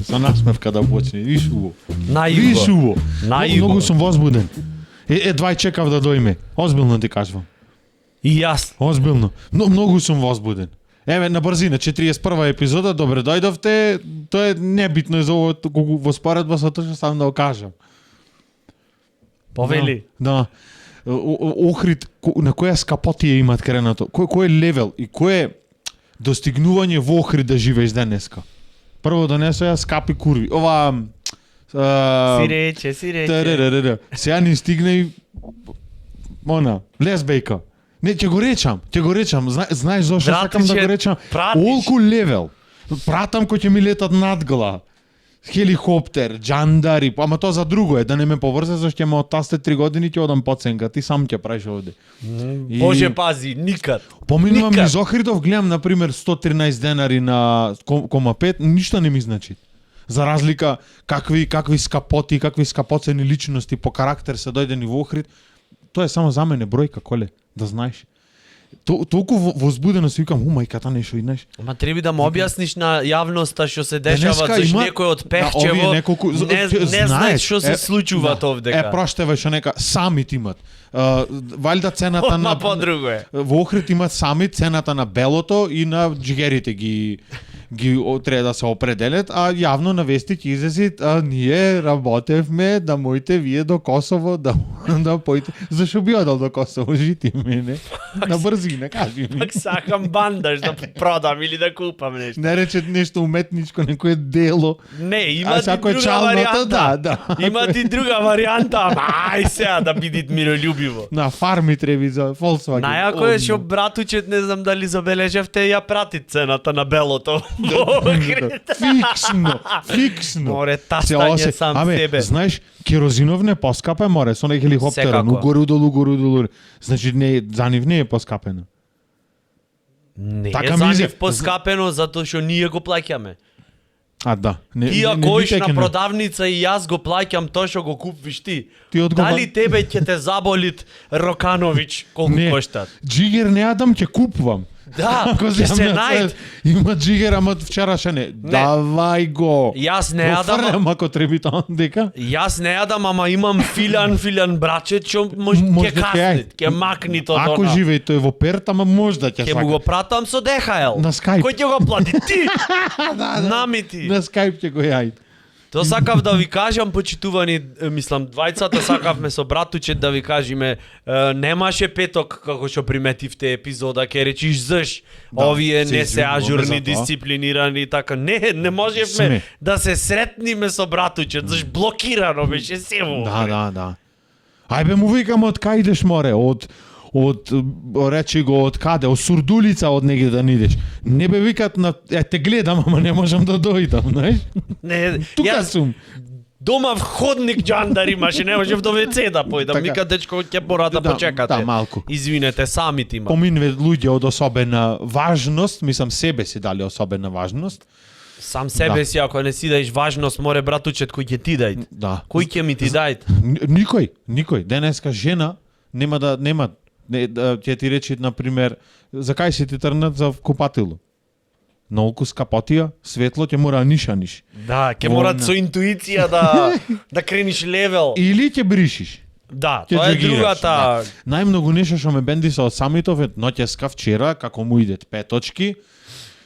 Sa насмевка да почне. Виш уво. Најубаво. Виш уво. Најубаво. Многу сум возбуден. Едва чекав да дојме. Озбилно ти кажувам. И јас. Озбилно. Но многу сум возбуден. Еве на брзина 41 епизода, добре дојдовте. Тоа е небитно за ово во споредба со тоа што сам да го кажам. Повели. Да. Охрид на која скапотија имат кренато? Кој е левел и кој е достигнување во Охрид да живееш денеска? Прво донесоја скапи курви. Ова Си рече. Сега ни стигне и она, лесбејка. Не, ќе го речам. Знаеш зошто сакам да го речам? Олку левел. Пратам кој ќе ми летат надгла. Хеликоптер, джандари, ама тоа за друго е, да не ме поврзе, зашто ќе ме оттасте 3 години ќе одам поценка, ти сам ќе правиш овде. Боже пази, никад. Поминувам низ Охридов, гледам например 113 денари на 0,5, ништо не ми значи. За разлика какви скапоти, какви скапоцени личности по карактер се дојдени во Охрид, тоа е само за мене бројка, Коле, да знаеш. Толку возбудено се викам, мајката нешто и знаеш. Ма треба да му објасниш на јавноста што се дешава, зашто некој од Пехчево не знае што се случува овдека. Проштевај што нека самит имат. Валјда цената на подруго е. Во Охрид имат самит цената на белото и на джигерите ги треба да се определят, а јавно на вести ќе излези, ние работевме да моите вие до Косово да поите. Зашо би одел до Косово, жити мене? На брзина, кажи ми. Пак сакам бандаж да продам или да купам нешто. Не рече нешто уметничко, некое дело. Не, има ти друга варијанта. Да. Има ти друга варијанта, ај сега да бидит мирољубиво. На фарми треби за Volkswagen. Најако е што братучет, не знам дали забележавте, ја прати цената на белото. Фиксно. Море тастање сам себе. Знаеш, керозинов не поскапе, море, со не хеликоптера, но гору долу. Значи за нив не е поскапено. Не е за нив поскапено, затоа што ние го плаќаме. Да. Ти ако иш на продавница и јас го плаќам тоа што го купиш ти. Дали тебе ќе те заболит Рокановиќ колку коштат? Джигер не јадам, ќе купувам. Да, ќе се најд. Има джигер, ама вчераше не. Давај го. Јас не јадам. Фрем ако треби тоа дека. Јас не јадам, ама имам филан браче, што може ќе касни, ќе макни тоа. Ако живее тој во Перт, ама може да ќе сака. Ќе му го пратам со ДХЛ. На Skype. Кој ќе го плати? Ти. Намити. На Skype ќе го јај. Тоа сакав да ви кажам, почитувани, мислам, двајцата сакавме со братучет да ви кажеме, немаше петок како што приметивте епизода, ке речиш заш, овие не се ажурни, дисциплинирани и така. Не можевме да се сретниме со братучет, заш блокирано беше сево. Да. Ајбе му викам од кај идеш, море, од речи го од каде, од Сурдулица од негде да не идеш. Не бе викат на те гледам, ама не можам да дојдам, знаеш? Не, тука сум. Дома входник джандар имаше, не можев до WC да појдам. Вика дечко ќе мора да почекате. Да, малку. Извинете, самите има. Поминуве луѓе од особена важност, мислам себе си дали особена важност. Сам себе си, ако не си даеш важност, море братучет кој ќе ти дај. Да. Кој ќе ми ти дај? Никој. Денеска жена нема ќе ти речи, например, за кај си ти трнат за купатило. Наоку скапотија, светло ќе мора нишаниш. Да, ќе мора со интуиција да крениш левел. Или ќе бришиш. Да, тоа е другата. Најмногу нешто што ме бендиса од самитов е ноќеска вчера, како му идет 5 точки,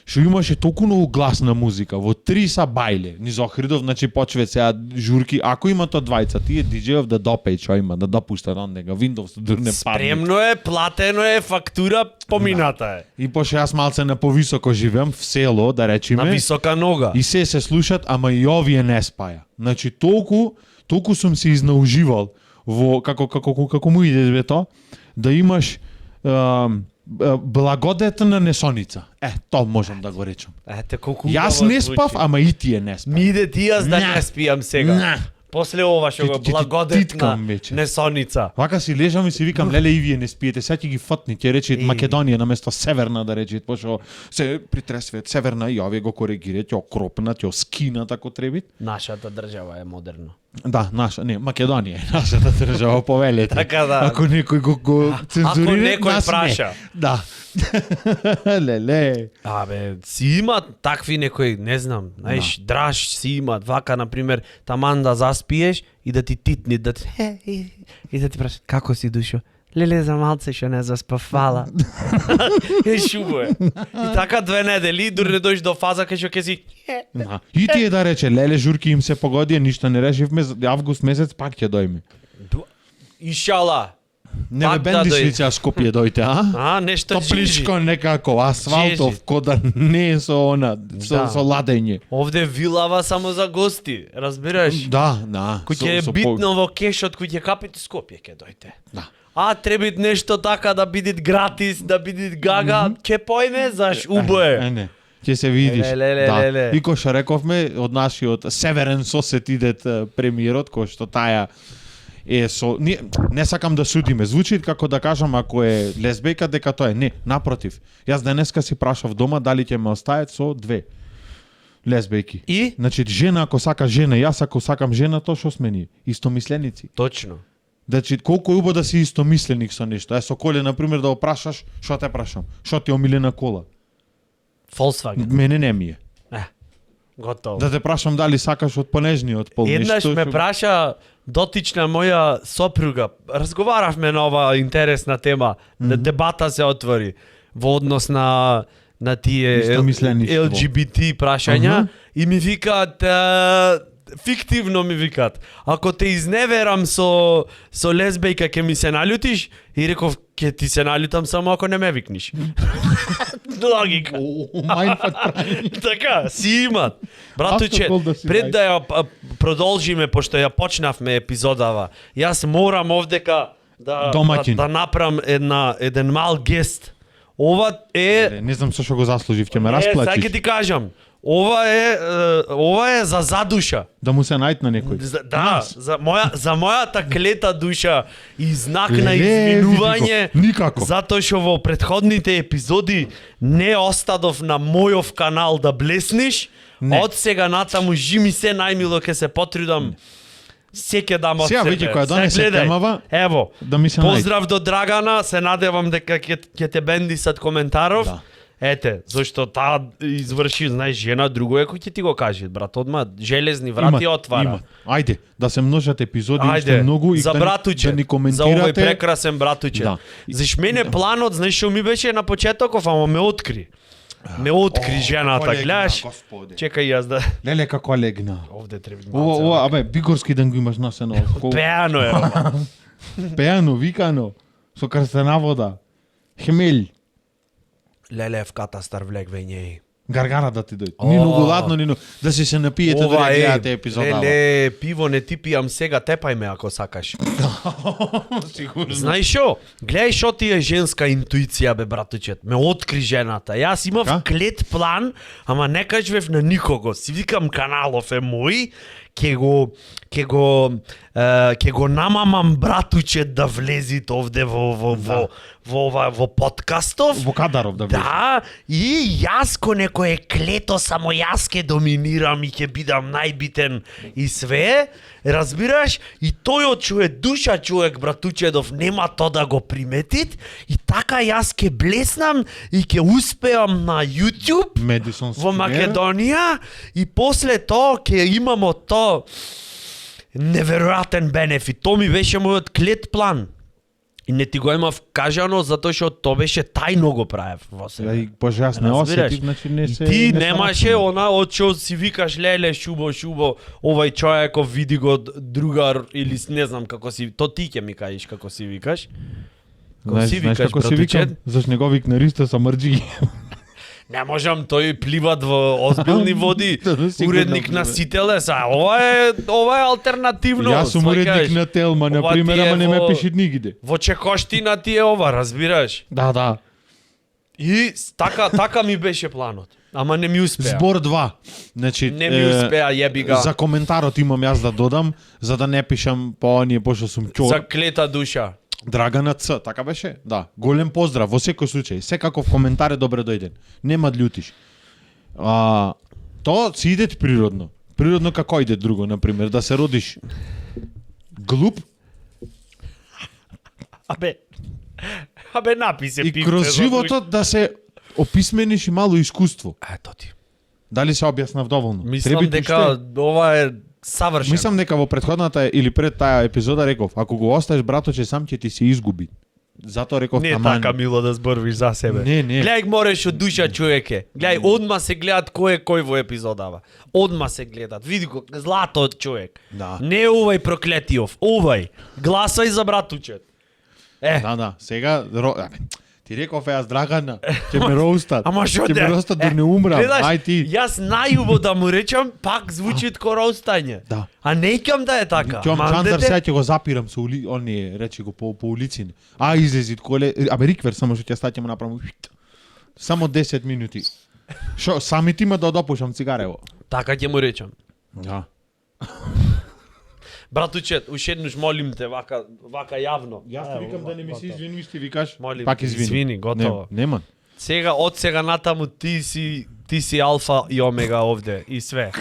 што имаше толку многу гласна музика, во 3 са бајле, низ Охридов, значи почве сега журки, ако има тоа двајца, тие диџејов да допеј што има, да допуштат онега, Windows да дурне парник. Спремно е, платено е, фактура помината е. И пошто јас малце на повисоко живеам, в село, да речеме. На висока нога. И се слушат, ама и овие не спаја. Значи, толку сум се изнауживал во, како му иде бе тоа, да имаш благодетна несоница. Тоа можам да го речам. Ете колку јас не спав, ама и тие не спав. Ми иде ти јас да не спијам сега. После ова што го благодетна несоница. Вака си лежам и си викам, леле и вие не спиете, сега ќе ги фатни, ќе рече Македонија наместо Северна да рече, пошто се притресвет Северна и овие го коригираат, ќе окропнат, ќе скинат ако треби. Нашата држава е модерна. Да, наша, не, Македонија е нашата држава, повелете. Така да. Ако некој го цензурира, Ако некој нас праша. не. Да. Леле. Абе, си има такви некои, не знам, знаеш, драж си има, вака, например, таман да заспиеш и да ти титни, да ти, и да ти праша, како си душо? Леле, за малце што не заспавала. Е, шубо е. И така 2 недели, дури не дојш до фаза кај што ќе си, Да. И тие да рече, леле, журки им се погодија, ништо не решивме, август месец пак ќе дојме. Ишала. Не Пак бе да бендиш дојде. ли ця Скопје дојте, а? Нешто Топличко некако, асфалтов, Джежи. кода не е со она, Да. со ладење. Овде вилава само за гости, разбираш? Да, да. Кој ќе е битно во кешот, кој ќе капите Скопје ќе дојде. Да. А требит нешто така да бидит гратис, да бидит гага, ќе појме заш убое. Не. Ќе се видиш. Леле. Да. И кој што рековме, од нашиот северен сосед идет премиерот, кој што таја е со... Не сакам да судиме. Звучи како да кажам, ако е лесбејка, дека тоа е. Не, напротив. Јас денеска си прашав дома дали ќе ме остават со 2 лесбејки. И? Значи, жена ако сака жена, јас ако сакам жена, тоа што сме ние? Истомисленици. Точно. Значи, колку е убаво да си истомисленик со нешто. Со коле, например, да опрашаш, што те прашам? Што ти е омилена кола? Volkswagen. Мене не ми е. Готово. Да те прашам дали сакаш од понежниот пол. Еднаш нешто ме што- праша дотична моја сопруга. Разговаравме на ова интересна тема. Дебата се отвори во однос на тие Истомислеништво. LGBT прашања и ми викаат фиктивно ми викаат. Ако те изневерам со лесбејка ќе ми се налютиш? И реков ќе ти се налютам само ако не ме викниш. Логика. Мајнфат прави. Така, си имат. Братуче, Автокол да си пред најде. да ја продолжиме, пошто ја почнавме епизодава, јас морам овдека Домаќин. да направам еден мал гест. Ова е... Не знам со што го заслужив, ќе ме Сега ќе расплатиш. ти кажам. Ова е за задуша. Да му се најдна некој. Да, за мојата клета душа и знак на Леле, извинување. види го. Никако. Затоа што во претходните епизоди не остадов на мојов канал да блесниш. Не. Од сега натаму жими се најмило ќе се потрудам. Се ќе дам од Сега, себе. види, која Се донесе гледај. темава, Ево. да ми се најде. Поздрав до Драгана, се надевам дека ќе те бендисат коментаров. Да. Ете, зашто таа изврши, знаеш, жена, друго е кој ќе ти го каже, брат, одма железни врати отвара. Ајде, да се множат епизоди, Ајде, уште многу и за да, братуче, да ни за овој коментирате. прекрасен братуче. Да. Заш мене планот, знаеш што ми беше на почетоков, ама ме откри. Ме откри жената, колегна, гледаш? господе. Чекај јас да... Леле како легна. Овде треба Ова, абе, бигорски ден го имаш носено. Пеано е ова. Пеано, викано, со крстена вода. Хмель. Леле в катастар влег вењеј. Гаргара да ти дојде. Ни многу ладно, ни да си се напиете да гледате епизода. леле, пиво не ти пијам сега, тепај ме ако сакаш. Сигурно. Знаеш шо? Гледај шо ти е женска интуиција, бе, братучет. Ме откри жената. Јас имав Така? клет план, ама не кажвев на никого. Си викам каналов е мој, ќе го намамам братучет да влезит овде во подкастов. Во Кадаров да влезе. Да, и јас ко некое клето само јас ке доминирам и ќе бидам најбитен и све, разбираш? И тој од чуе душа човек, братучедов, нема то да го приметит и така јас ке блеснам и ке успеам на YouTube Медисон во Сквер. Македонија и после тоа ќе имамо то неверојатен бенефит. Тоа ми беше мојот клет план. И не ти го имав кажано затоа што тоа беше тајно го правев во себе. И боже, јас не Разбираш? осетив, значи не се... Ти не се немаше рачуна. она од што си викаш леле шубо, овај човеков види го другар или не знам како си, то ти ќе ми кажеш како си викаш. Како Знаеш, си знаеш викаш, како си викам? братуче? Заш не го викна Ристо са мрджи. Не можам, тој пливат во озбилни води. Да, сигурно Уредник на пливат. сите са. Ова е алтернативно. Јас сум уредник сваќаш? на Телма, на Ова пример, ти е ама не ме во- пиши нигде. Во Чекоштина ти е ова, разбираш? Да. И така ми беше планот. Ама не ми успеа. Збор 2. Значи, Не ми успеа, јеби га. За коментарот имам јас да додам, за да не пишам по оние пошто сум ќор. За клета душа. Драгана Ц, така беше? Да. Голем поздрав во секој случај. Секаков коментар е добре дојден. Нема да љутиш. Тоа си идет природно. Природно како иде друго, например, да се родиш глуп Абе написе и пивче. кроз животот да се описмениш и мало искуство. Ето ти. Дали се објаснав доволно? Мислам Треби дека уште? ова е савршено. Мислам дека во претходната или пред таа епизода реков, ако го оставиш браточе сам ќе ти се изгуби. Затоа реков Не е таман. така мило да зборвиш за себе. Не. Гледај мореш од душа човеке. Гледај, одма се гледат кој е кој во епизодава. Одма се гледат. Види го, злато од човек. Да. Не овај проклетиов, овај. Гласај за братучет. Да, сега ти реков јас Драгана, ќе ме роустат. Ама шо ќе де? ме роустат да не умрам. Гледаш, Ај ти. Јас најубо да му речам, пак звучи ко роустање. Да. А неќам да е така. Ќе Мандете- Чандар сега ќе го запирам со оние речи го по улици. Излези коле, абе риквер само што ќе стаќе му направам. Само 10 минути. Шо, сами ти ме да допушам цигарево. Така ќе му речам. Да. Братучет, уште еднаш молим те вака јавно. Јас ти викам да не ми се извиниш, ти викаш. Молим Пак те, извини. извини, готово. Нема. Сега од сега натаму ти си алфа и омега овде и све.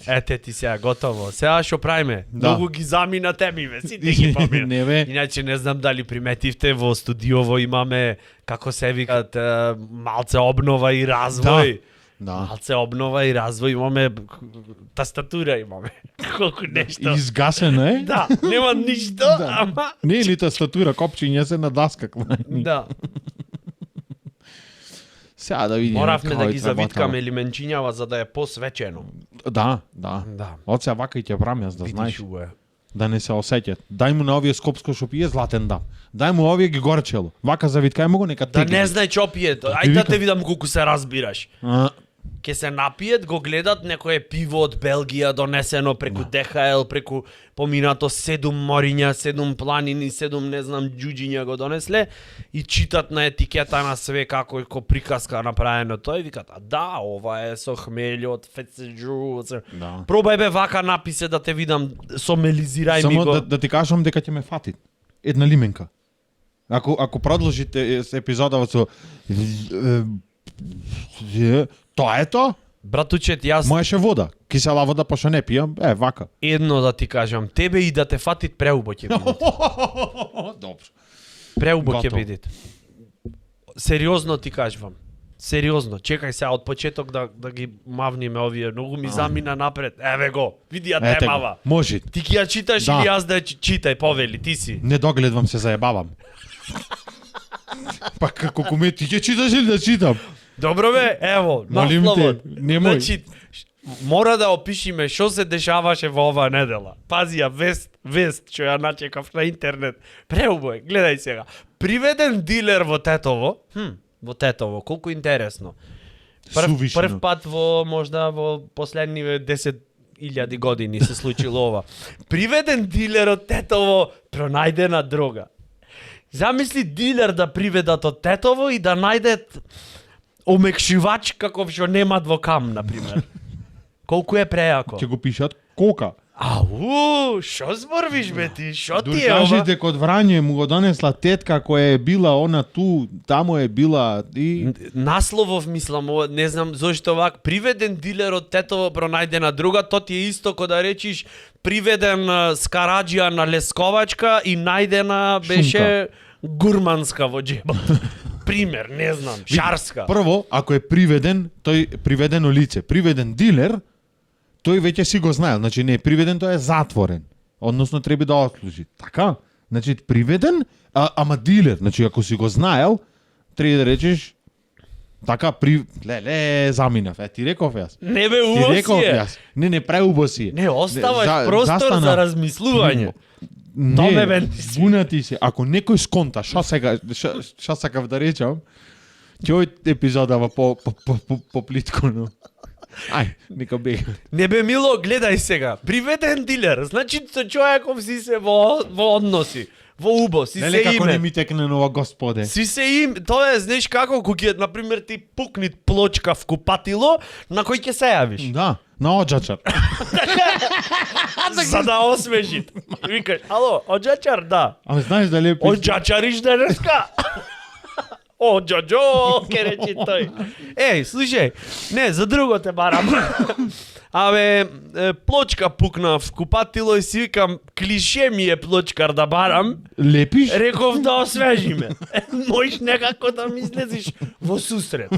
Ете ти сега готово. Сега што правиме? Да. Многу ги замина темиве, сите ги помина. Не бе. Иначе не знам дали приметивте во студиово имаме како се викат малце обнова и развој. Да. Малце обнова и развој имаме тастатура имаме. Колку нешто. Изгасено е? Да, нема ништо, ама Не е ли тастатура, копчиња се на даска. да. Сега да видиме. Моравме да кој ги треба завиткаме лименчињава за да е посвечено. Да. Да. Од сега вака и ќе правам јас да Видиш знаеш. уе. Да не се осеќат. Дај му на овие скопско што пие златен дав. Дај му овие ги горчело. Вака завиткај му го нека Да тегне. не знае чопието. Ти Ајде да викам. те видам колку се разбираш. Ке се напиет, го гледат некое пиво од Белгија донесено преку ДХЛ, преку поминато 7 мориња, 7 планини, 7 не знам џуџиња го донесле и читат на етикета на све како е приказка направено тој викат, а да, ова е со хмелј од фецеџу. Да. Пробај бе вака написе да те видам, сомелизирај ми Само го. да ти кажам дека ќе ме фати. Една лименка. Ако продолжите епизодава со тоа е тоа? Братучет, јас Моеше вода. Кисела вода пошто не пијам. Вака. едно да ти кажам, тебе и да те фатит преубо ќе биде. Добро. Преубо ќе Готово. биде. Сериозно ти кажувам. Сериозно, чекај сега од почеток да ги мавниме овие, многу ми замина напред. Еве го, види ја Ете темава. го. Може. Ти ќе ја читаш Да. или јас да ја читај, повели, ти си. Не догледвам се заебавам. Па како ме ти ќе читаш или да читам? Добро бе, ево, Молим насловот. те, немој. Значи, мора да опишиме што се дешаваше во оваа недела. Пази ја вест што ја начекав на интернет. Преубо е, гледај сега. Приведен дилер во Тетово. Во Тетово, колку интересно. Сувишно. Прв пат можда во последниве 10.000 години се случило ова. Приведен дилер од Тетово, пронајдена дрога. Замисли дилер да приведат од Тетово и да најдет омекшивач каков што немат во Кам, например. Колку е преако. Ќе го пишат кока. Ау, шо зборвиш бе ти? Шо Дури ти е ова? кажи дека од Врање му го донесла тетка која е била она ту, таму е била и Насловов мислам, не знам зошто вак приведен дилер од Тетово пронајдена друга, то ти е исто ко да речиш приведен скараџија на лесковачка и најдена беше гурманска во џебот. Пример, не знам, шарска. Прво, ако е приведен, тој приведено лице, приведен дилер, тој веќе си го знаел, значи не е приведен, тој е затворен. Односно треба да отслужи. Така? Значи приведен, ама дилер, значи ако си го знаел, треба да речеш така заминав. Ти реков јас. Не бе, Ти убаво реков си е. јас. Не, преубо си е. Не, оставаш простор застана. за размислување. Не, Томе бе, си. бунати се. Ако некој сконта, шо сакав да речам, ќе овој епизодава по плитко, но... Ај, нека бега. Не бе мило, гледај сега. Приведен дилер, значи со човеков си се во односи, во убо, си Нели се како не име. ми текне нова господе. Си се им, тоа е, знаеш како, кога ќе, например, ти пукнит плочка в купатило, на кој ќе се јавиш? Да, на оджачар. За да освежи. Викаш, ало, оджачар, да. А знаеш дали е Оджачариш денеска? О, Джоджо, ке речи тој. Еј, слушај, не, за друго те барам. Абе, плочка пукна в купатило и си викам, клише ми е плочкар да барам. Лепиш? Реков да освежиме. Можеш некако да ми излезиш во сусрет.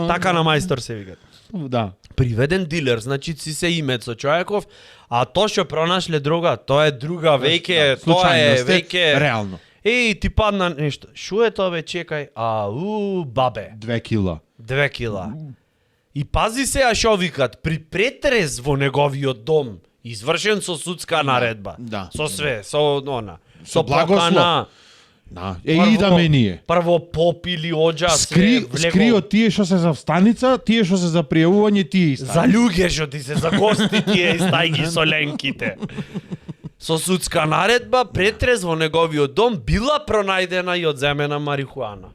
Така на мајстор се викат. Да. Приведен дилер, значи си се имет со човеков, а то што пронашле дрога, тоа е друга веќе, тоа е веќе реално. Еј, ти падна нешто. Шо е тоа бе, чекај? Бабе. 2 кила. 2 кила. И пази се, а шо викат, при претрез во неговиот дом, извршен со судска наредба. Да. Со све, со она. Со благослов. Да. Идаме ние. Прво попили оџа, Скри од тие што се за встаница, тие што се за пријавување, тие и за луѓе што ти се за гости, тие и стајги со ленките. Со судска наредба, претрез во неговиот дом била пронајдена и одземена марихуана.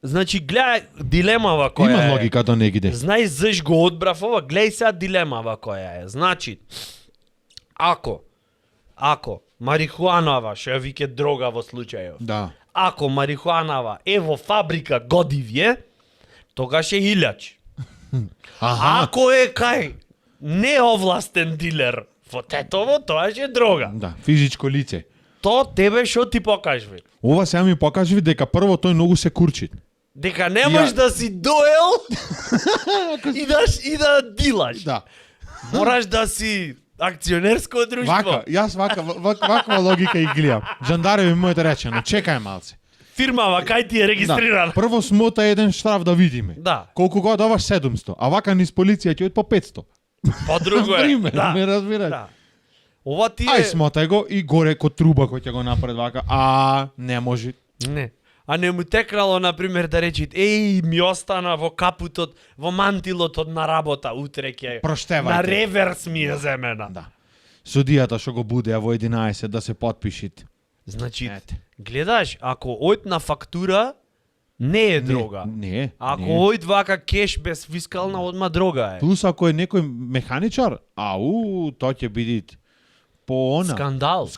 Значи, гледај дилемава која е. Има логика до негде. Знај заш го одбрав ова, гледај сега дилемава која е. Значи, ако марихуанава, што ја вике дрога во случајот, Да. ако марихуанава е во фабрика годивје, тогаш е илјач. Ако е кај неовластен дилер во Тетово, тоа е дрога. Да, физичко лице. То тебе што ти покажви? Ова сега ми покажи дека прво тој многу се курчи. Дека не можеш да си доел и да дилаш. Да. Мораш да си акционерско друштво. Вака, јас ваква логика и гледам. Жандареви мојте речено, чекај малце. Фирмава кај ти е регистрирана. Да, прво смота еден штраф да видиме. Да. Колку го даваш 700, а вака низ полиција ќе од по 500. По-друго е. Пример, Да. ме разбираш. Да. Ова ти Ај е... смотај го и горе ко труба кој ќе го напред вака. Не може. Не. А не му текнало, например, да речит, еј, ми остана во капутот, во мантилот на работа, утре ќе... Проштевајте. На реверс ми е земена. Да. Судијата што го будеа во 11 да се потпишит. Значи, Ете. гледаш, ако ојд на фактура, не е дрога. Не. Ако не. ојд вака кеш без фискална, одма дрога е. Плюс ако е некој механичар, тоа ќе биде по она. Скандал.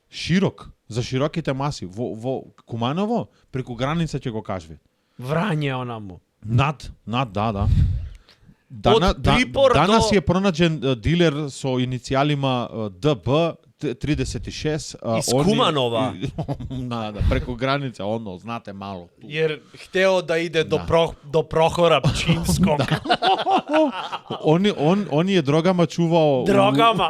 Широк, за широките маси. Во Куманово, преку граница ќе го кажи. Врање онаму. Над, да. Од припор Данас до... е пронаđен дилер со иницијалима ДБ 36. Из Куманова. Да, преку граница, знате мало. Јер хтео да иде до Прохора Пчинског. Он е дрогама чувao. Дрогама.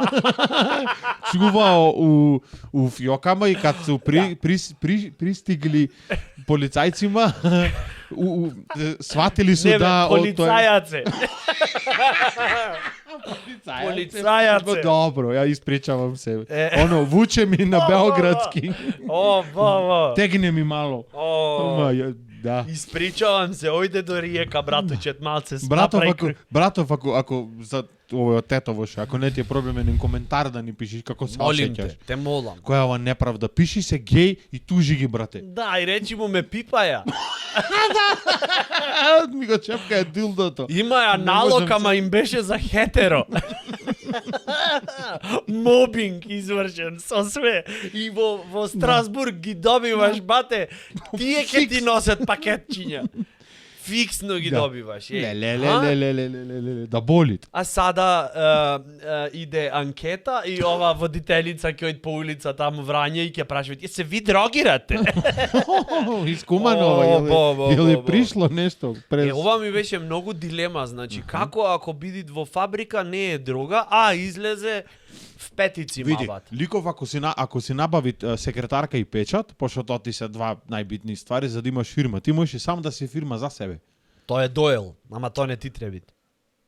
Чувao у фиокама и кад су пристигли полицајцима, сватили су да... полицајаце. Полицајаце. Добро, ја испричавам се. Вуче ми на Белградски. Тегне ми мало. Да. Испричавам се, ојде до Риека, братучет, малце Братов, ако за овој Тетово ше, ако не ти е проблем, еден коментар да ни пишиш како се осеќаш. Те молам. Која ова неправда, пиши се геј и тужи ги, брате. Да, и речи му ме пипаја. Ми го чепка е дилдото. Има ја налог, ама им беше за хетеро. Мобинг извршен со све. И во Страсбург ги добиваш, бате, тие ќе ти носат пакетчиња. Фиксно ги добиваш. Да боли. А сада иде анкета и ова водителица ќе ојде по улица таму Врање и ќе прашуваат: се ви дрогирате? Из Куманова, или пришло нешто през... Ова ми беше многу дилема, значи, како ако бидит во фабрика не е дрога, а излезе в петици мабат. Ликов ако си набави секретарка и печат, пошто тоа ти се два најбитни ствари за да имаш фирма. Ти можеш и сам да си фирма за себе. Тоа е доел, ама тоа не ти треби.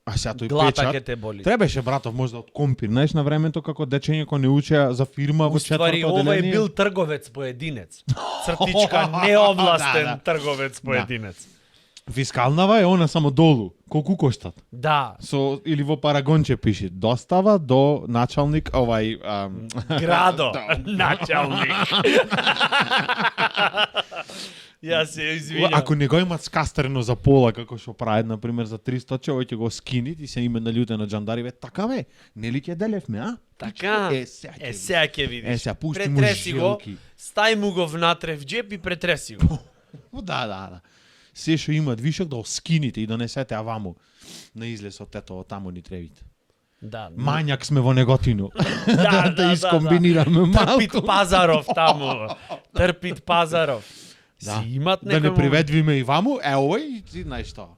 А сега тој Глата печат. ке те боли. Требаше братов можда од компир, знаеш на времето како дечење кој не учеа за фирма во четврто оделение. Ова е бил трговец поединец. Цртичка неовластен трговец поединец. Фискалнава е она само долу. Колку коштат? Да. Или во парагонче пише достава до началник Градо, началник. Ја се извинувам. Ако не го имат скастерено за пола, како што прават, например, за 300 човек ќе го скинит и се име на луѓе на џандари, така бе, нели ќе делевме, а? Така, сега ќе видиш. Сега пушти му Претреси го, жилки. стај му го внатре в джеб и претреси го. Да. Се што имат вишок да го скините и донесете аваму на излез од тето таму ни требите. Да. Мањак сме во Неготино. Да, искомбинираме малку. Трпит Пазаров таму. Трпит Пазаров. Да. Си имат Да не приведвиме и ваму, овој, ти знаеш што.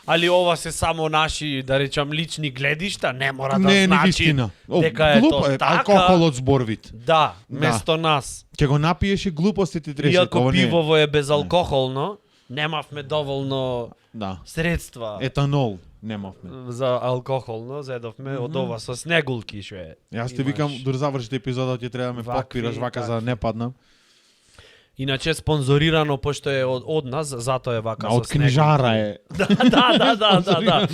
Али ова се само наши, да речам, лични гледишта, не мора да Не, значи вистина. дека е Глупо то така. алкохолот зборвит. Да, место нас. Ќе го напиеш и глупостите треше. Иако пивово е безалкохолно, немавме доволно средства. Етанол немавме. За алкохолно, зедовме од ова со снегулки што е. Јас ти викам, дури завршите епизодот ќе треба да ме подпираш вака за да не паднам. Иначе спонзорирано пошто е од нас, затоа е вака со од книжара е. Да.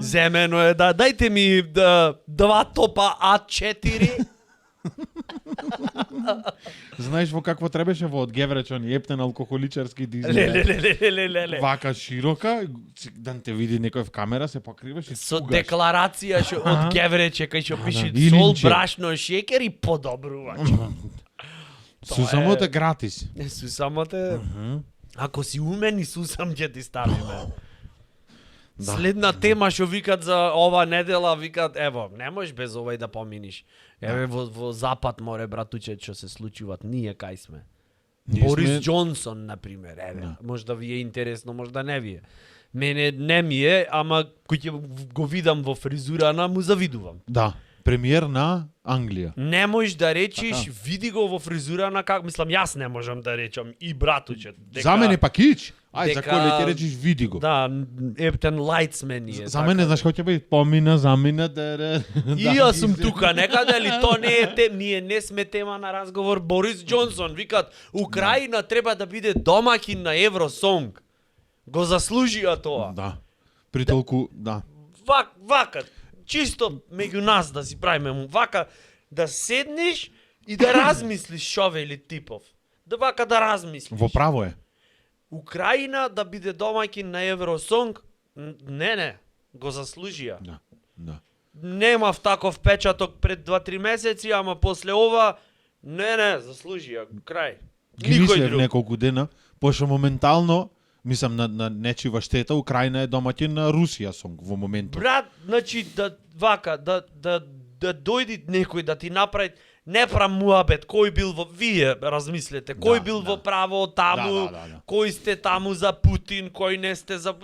Земено е, да. Дајте ми 2 топа А4. Знаеш во какво требаше во од Гевречон ептен алкохоличарски дизел. Леле. Вака широка, да те види некој в камера, се покриваш и Со цугаш. декларација што од Геврече кај што пише И сол, линче. брашно, шекер и подобрувач. Сусамот е гратис. Сусамот ако си умен и сусам ќе ти ставиме. Следна тема што викат за ова недела, викат, ево, не можеш без овај да поминиш. Еве во запад море, братуче, што се случуваат, ние кај сме. Борис Џонсон, например, еве, може да ви е интересно, може да не ви е. Мене не ми е, ама кој ќе го видам во фризурана, му завидувам. Да, премиер на Англија. Не можеш да речиш, види го во фризурана, как, мислам, јас не можам да речам, и братуче. За мене пак ич. Ај, за дека- кој ќе речиш види го. Да, ептен лајцмен е. За мене, знаеш кој ќе биде? Помина, замина, И јас сум тука некаде, али то не е тем, ние не сме тема на разговор. Борис Џонсон викат, Украина треба да биде домакин на Евросонг. Го заслужија тоа. Да. При толку, да. Вака, чисто меѓу нас да си правиме му, вака да седнеш и да размислиш шо вели типов. Да вака да размислиш. Во право е. Украина да биде домакин на Евросонг, не, го заслужија. Да. Немав таков печаток пред 2-3 месеци, ама после ова, не, заслужија, крај. Ги Никој мислев друг. неколку дена, пошто моментално, мислам на нечива штета, Украина е домаќин на Русија сонг во моментот. Брат, значи да дојди некој да ти направи, не муабет, кој бил во вие размислете, кој бил во право таму, Да. кој сте таму за Путин, кој не сте за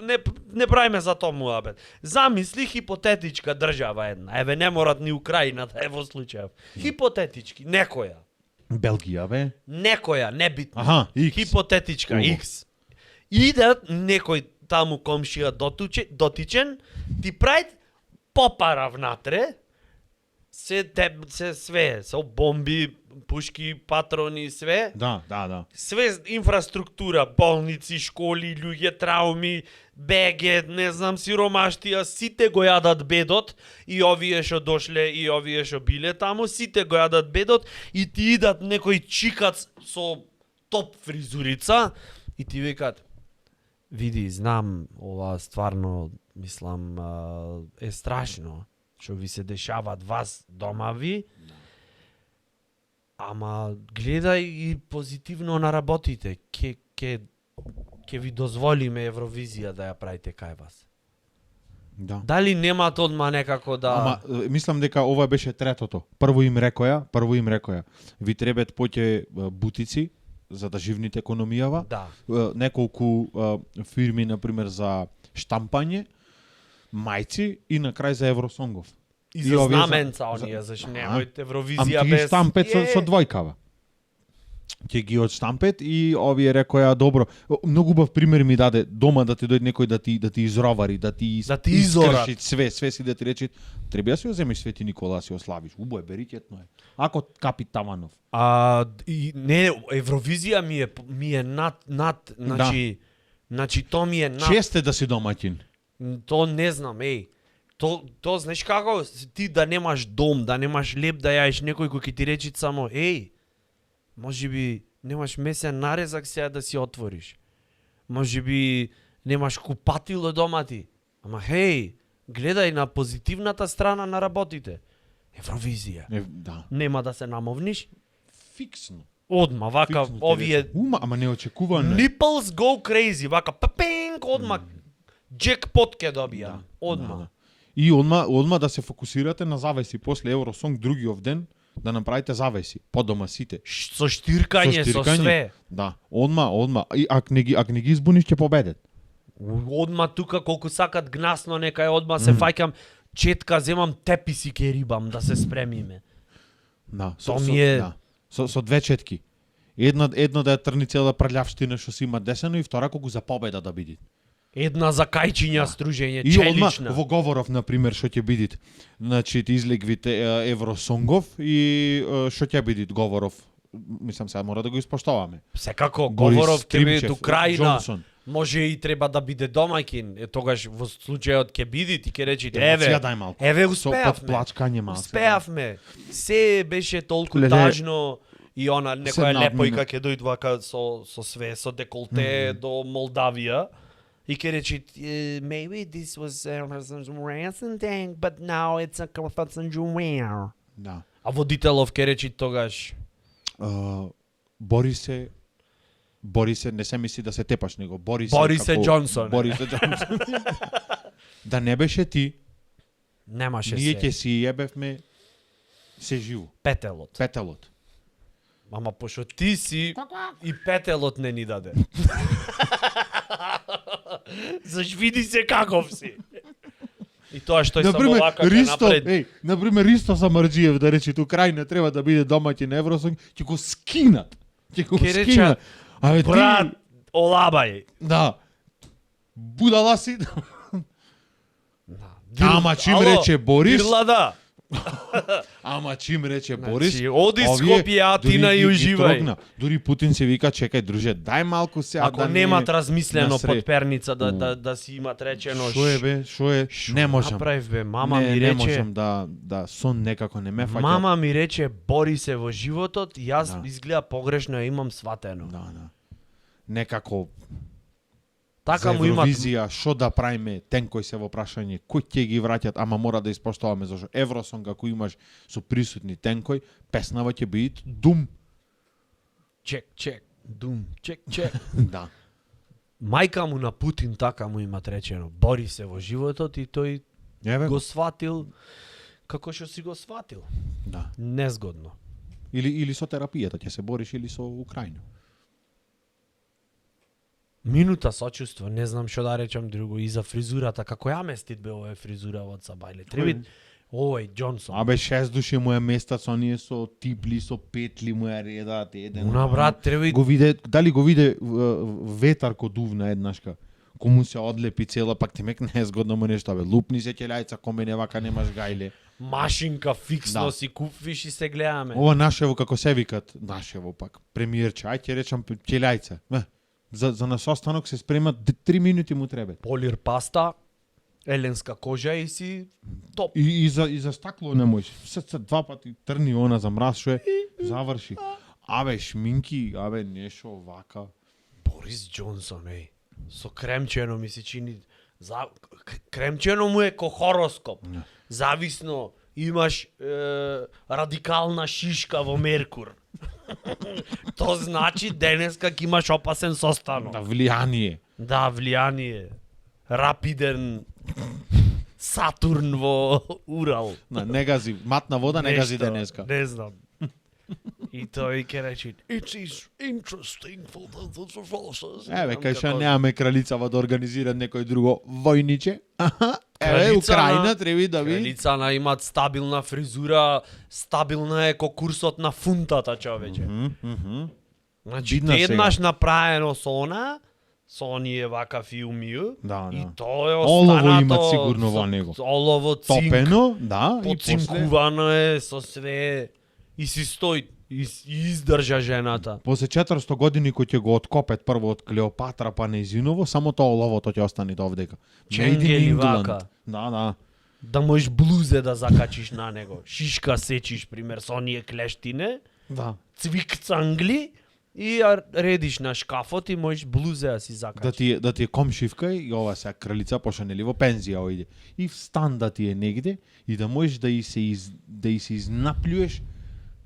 не правиме за тоа муабет. Замисли хипотетичка држава една. Еве не морат ни Украина да е во случајов. Хипотетички, некоја. Белгија, бе? Некоја, небитна. Аха, X. Хипотетичка, Убаво. X. Идат некој таму комшија дотичен, ти прави попара внатре, се све, со бомби, пушки, патрони, све. Да. Све инфраструктура, болници, школи, луѓе, трауми, беге, не знам, сиромаштија, сите го јадат бедот, и овие што дошле, и овие што биле таму, сите го јадат бедот, и ти идат некој чикац со топ фризурица, и ти викат, види, знам, ова стварно, мислам, е страшно, што ви се дешават вас дома ви, ама гледај и позитивно на работите. Ке ви дозволиме Евровизија да ја правите кај вас. Да. Дали немат одма некако да... Ама мислам дека ова беше третото. Прво им рекоја, ви требат поќе бутици за да живните економијава. Да. Неколку фирми например за штампање, мајци и на крај за Евросонгов. И за знаменца оние, зашто немојте Евровизија без... без... Ам штампет со двојкава. Ќе ги одштампет и овие рекоја добро. Многу убав пример ми даде дома да ти дојде некој да ти изровари, да ти изорат све си да ти рече треба да си ја земеш Свети Никола да си ославиш. Убаво е, берикетно е. Ако капи таванов. И не, Евровизија ми е над, значи Значи, то ми е Чест е да си домаќин. То не знам, То знаеш како ти да немаш дом, да немаш леп да јаеш, некој кој ќе ти речи само можеби немаш месен нарезак сега да си отвориш. Можеби немаш купатило дома ти. Ама гледај на позитивната страна на работите. Евровизија. Да. Нема да се намовниш? Фиксно. Одма, вака, Фиксно ти овие... рече. Ама неочекувано. Nipples go crazy, вака, папенк, одма, джекпот ке добија. Одма. Да. И одма да се фокусирате на завеси после Евросонг другиот ден, да направите завеси по дома сите. Со штиркање, со све. Да, одма. И ако не ги избуниш ќе победат. Одма тука колку сакат гнасно некај одма се фаќам четка, земам теписи ке рибам да се спремиме. Да, со две четки. Едно да ја трни цела прљавштина што си има десено и втора колку за победа да биде. Една за кајчиња стружење, и челична. И во говоров, например, што ќе бидит. Значи, ти излегвите Евросонгов и што ќе бидит говоров. Мислам, сега мора да го испоштоваме. Секако, говоров ќе бидит Украина. Джонсон. Може и треба да биде домаќин. Тогаш во случајот ќе биди и ќе речите, еве успеавме. Плачкање малку. Успеавме. Се беше толку тажно и она некоја лепојка ќе дојде вака со све, со деколте до Молдавија. И ќе речи, maybe this was ransom thing, but now it's a confusion. Да. А водителов ќе речи тогаш. Бори се, не се мисли да се тепаш него. Бори се Џонсон. Да не беше ти, немаше ние се. ќе си јебевме се живо. Петелот. Ама пошто ти си и петелот не ни даде. Заш види се каков си. И тоа што е само вака напред. Например, Ристо Самарџиев да рече Украина треба да биде домаќин Евросонг, ќе го скинат. Абе брат, олабај. Да. Будала си. Ама чим рече Борис. Ама чим рече Борис. Оди Скопје, Атина и уживај. Дури Путин се вика, чекај друже, дај малку сега ако немат размислено под перница да си имат речено. Шо е? Не можам. Направив бе, мама ми рече. Не можам да сон некако не ме фаќа. Мама ми рече бори се во животот и јас изгледа погрешно имам сватено. Да. Некако така за му имат Евровизија, што да правиме, тенкој се во прашање, кој ќе ги враќат, ама мора да испоштоваме зашто Евросонг ако имаш со присутни тенкој, песнава ќе биде Дум. Чек, Дум, чек. Да. Мајка му на Путин така му имат речено, бори се во животот и тој го сватил како што си го сватил. Да. Незгодно. Или со терапијата ќе се бориш или со Украина. Минута сочувство, не знам што да речам друго и за фризурата, како ја местит бе овој фризура од Сабајле. Требит овој Џонсон. Абе 6 души му е местат со оние со типли, со петли му е редат еден. Уна брат требит. Дали го виде ветар ко дувна еднашка. Кому се одлепи цела, пак ти мек не е згодно му нешто, бе. Лупни се ќелјајца, коме не вака немаш гајле. Машинка фиксно си купвиш и се гледаме. Ова нашево како се викат, нашево пак. Премиерче, ај ќе речам ќелјајца. За на состанок се спремат 3 минути му треба. Полир паста, еленска кожа и си топ. И за стакло не можеш. Се два пати трни она за мраз што е, заврши. Абе шминки, абе нешто вака. Борис Џонсон, со кремчено ми се чини. Кремчено му е ко хороскоп. Зависно имаш радикална шишка во Меркур. То значи денеска ќе имаш опасен состанок. Да, влијание. Да, влијание. Рапиден Сатурн во Урал. Не гази, матна вода не гази денеска. Не знам. И тој ќе рече, it is interesting for the forces. Еве, кај што немаме кралицава да организира некој друго војниче. Еве, Украина треби да ви. Кралицана имат стабилна фризура, стабилна е ко курсот на фунтата, човече. Значи, еднаш направено со она, со оние вака филми, и тоа е останато. Олово имат сигурно во него. Олово, цинк. Топено, да, поцинкувано е со све. И си стои И издржа жената. После 400 години кој ќе го откопет прво од Клеопатра па нејзиново, само тоа оловото ќе остане довдека. Made in Ченгели England. вака. Да. Да можеш блузе да закачиш на него. Шишка сечиш, пример, со оние клештине, Да. цвик цангли и ја редиш на шкафот и можеш блузе да си закачиш. Да ти е комшивка и ова сега кралица поша нели во пензија ојде. И в стан да ти е негде и да можеш да и се изнаплюеш,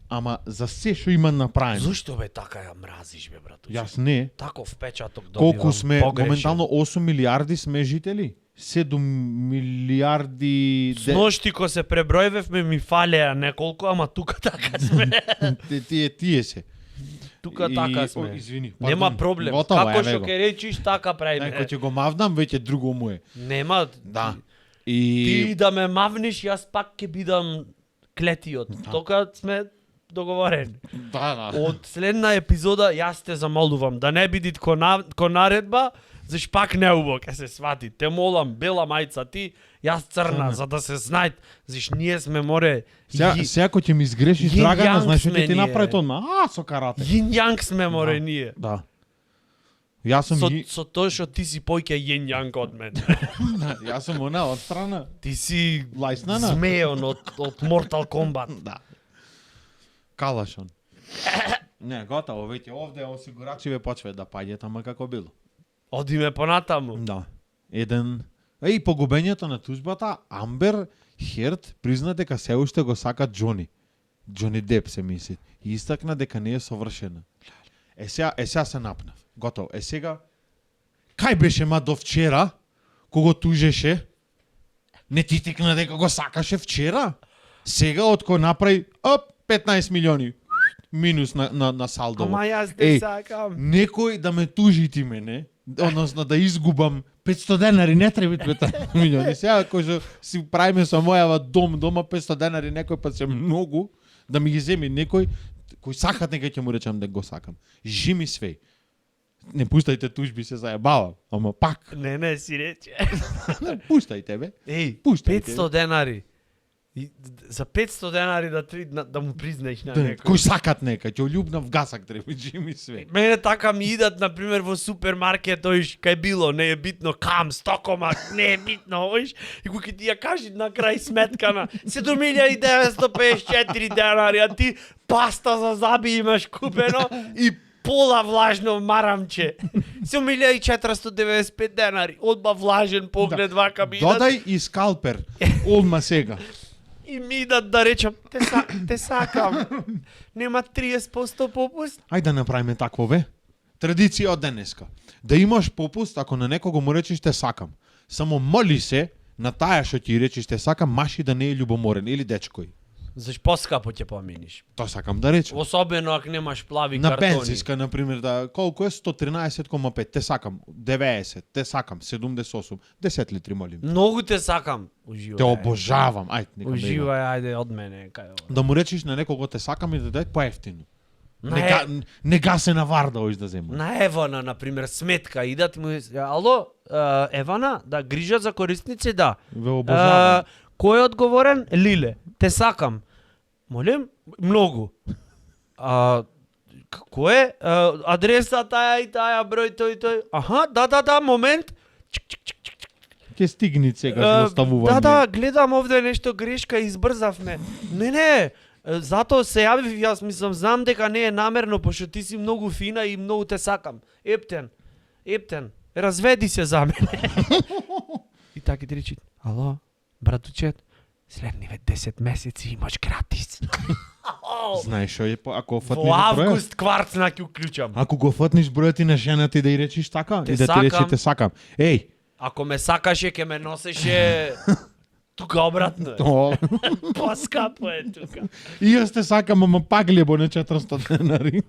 ама за се што има направено. Зошто бе така ја мразиш бе братуче? Јас не. Таков печаток добивам. Колку сме погрешен. моментално 8 милиарди сме жители? 7 милиарди Сношти ко се пребројвевме ми фалеа неколку, ама тука така сме. тие се. Тука И- така о, сме. извини, Нема пардон. проблем. Готово, Како еве што го. ќе речиш, така правиме. Некој ќе го мавдам, веќе друго му е. Нема. Да. Ти И да ме мавниш, јас пак ќе бидам клетиот. Тока сме договорени. да. Од следна епизода јас те замолувам да не бидит ко наредба, заш пак неубо ќе се свати. Те молам бела мајца ти, јас црна, за да се знаат, заш ние сме море. Сега кој ќе ми изгрешиш Јин Драгана, јанг знаеш што сме ќе ти ние. направи одма? Со карате. Јин јанг сме море ние. Да. Јас сум Со тоа што ти си појќе јин јанг од мене. јас сум она од страна. Ти си Лајснана. змеон од Mortal Kombat. Да. Калашон. Не, готово, веќе овде осигурачиве почваат да паѓаат, ама како било. Одиме понатаму. Да. И погубењето на тужбата, Амбер Херд призна дека се уште го сака Џони. Џони Деп се мисли. И истакна дека не е совршена. Сега се напнав. Готово. Сега кај беше ма до вчера кога тужеше? Не ти текна дека го сакаше вчера? Сега од кој направи 15 милиони минус на салдово. Ама јас те сакам. Некој да ме тужи ти мене, односно да изгубам 500 денари, не треба 15 милиони. Сега кој што си правиме со мојава дома 500 денари, некој пат се многу, да ми ги земи некој кој сакат нека ќе му речам да го сакам. Жими свеј. Не пуштајте тужби, се заебавам, ама пак. Не си рече. Пуштајте бе. Еј, Пуштајте. 500 денари. И за 500 денари да му признаеш на Кој некој. сакат нека, ќе љубнав гасак треба, жими свеј. Мене така ми идат, например, во супермаркет, оиш, кај било, не е битно, кам, стокомак, не е битно, оиш, и кој ќе ти ја кажи на крај сметка на 7954 денари, а ти паста за заби имаш купено и пола влажно марамче. 7495 денари, одма влажен поглед вака ми идат. Додај и скалпер, одма сега. И ми идат да речам, те сакам. Нема 30% попуст? Ајде да направиме такво бе. Традиција од денеска. Да имаш попуст ако на некого му речеш те сакам. Само моли се на таја што ти речеш те сакам, маши да не е љубоморен или дечкој. Заш поскапо ќе поминиш. Тоа сакам да речем. Особено ако немаш плави На картони. пензиска, например, да колку е 113,5, те сакам, 90, те сакам, 78, 10 литри молим. Многу те сакам. Уживај. Те обожавам. Ајде, нека да има. Уживај, ајде од мене кај ова. Да му речеш на некого те сакам и да дај поевтино. На Не гасе на варда оиш да зема. На Евана, например, сметка идат му ало, Евана, да грижа за корисници, да. Ве обожавам. Кој е одговорен? Лиле. Те сакам. Молим? Многу. Кој е? Адреса таја и таја, број тој и тој. Аха, да, момент. Ќе стигни сега ставување. Да, гледам овде нешто грешка, избрзавме. Не, затоа се јавив, јас мислам, знам дека не е намерно, пошто ти си многу фина и многу те сакам. Ептен, разведи се за мене. И така ти речи, ало, братучет, следниве 10 месеци имаш гратис. Знаеш што е ако фатнеш Во бројот? август кварцна ќе уклучам. Ако го фатнеш бројот и на жената и да ја речиш така, Те и да ти сакам. речи те сакам. Еј, Ако ме сакаше, ќе ме носеше тука обратно. е. то, Поскапо е тука. и јас те сакам, ама пак лебо не 400 денари.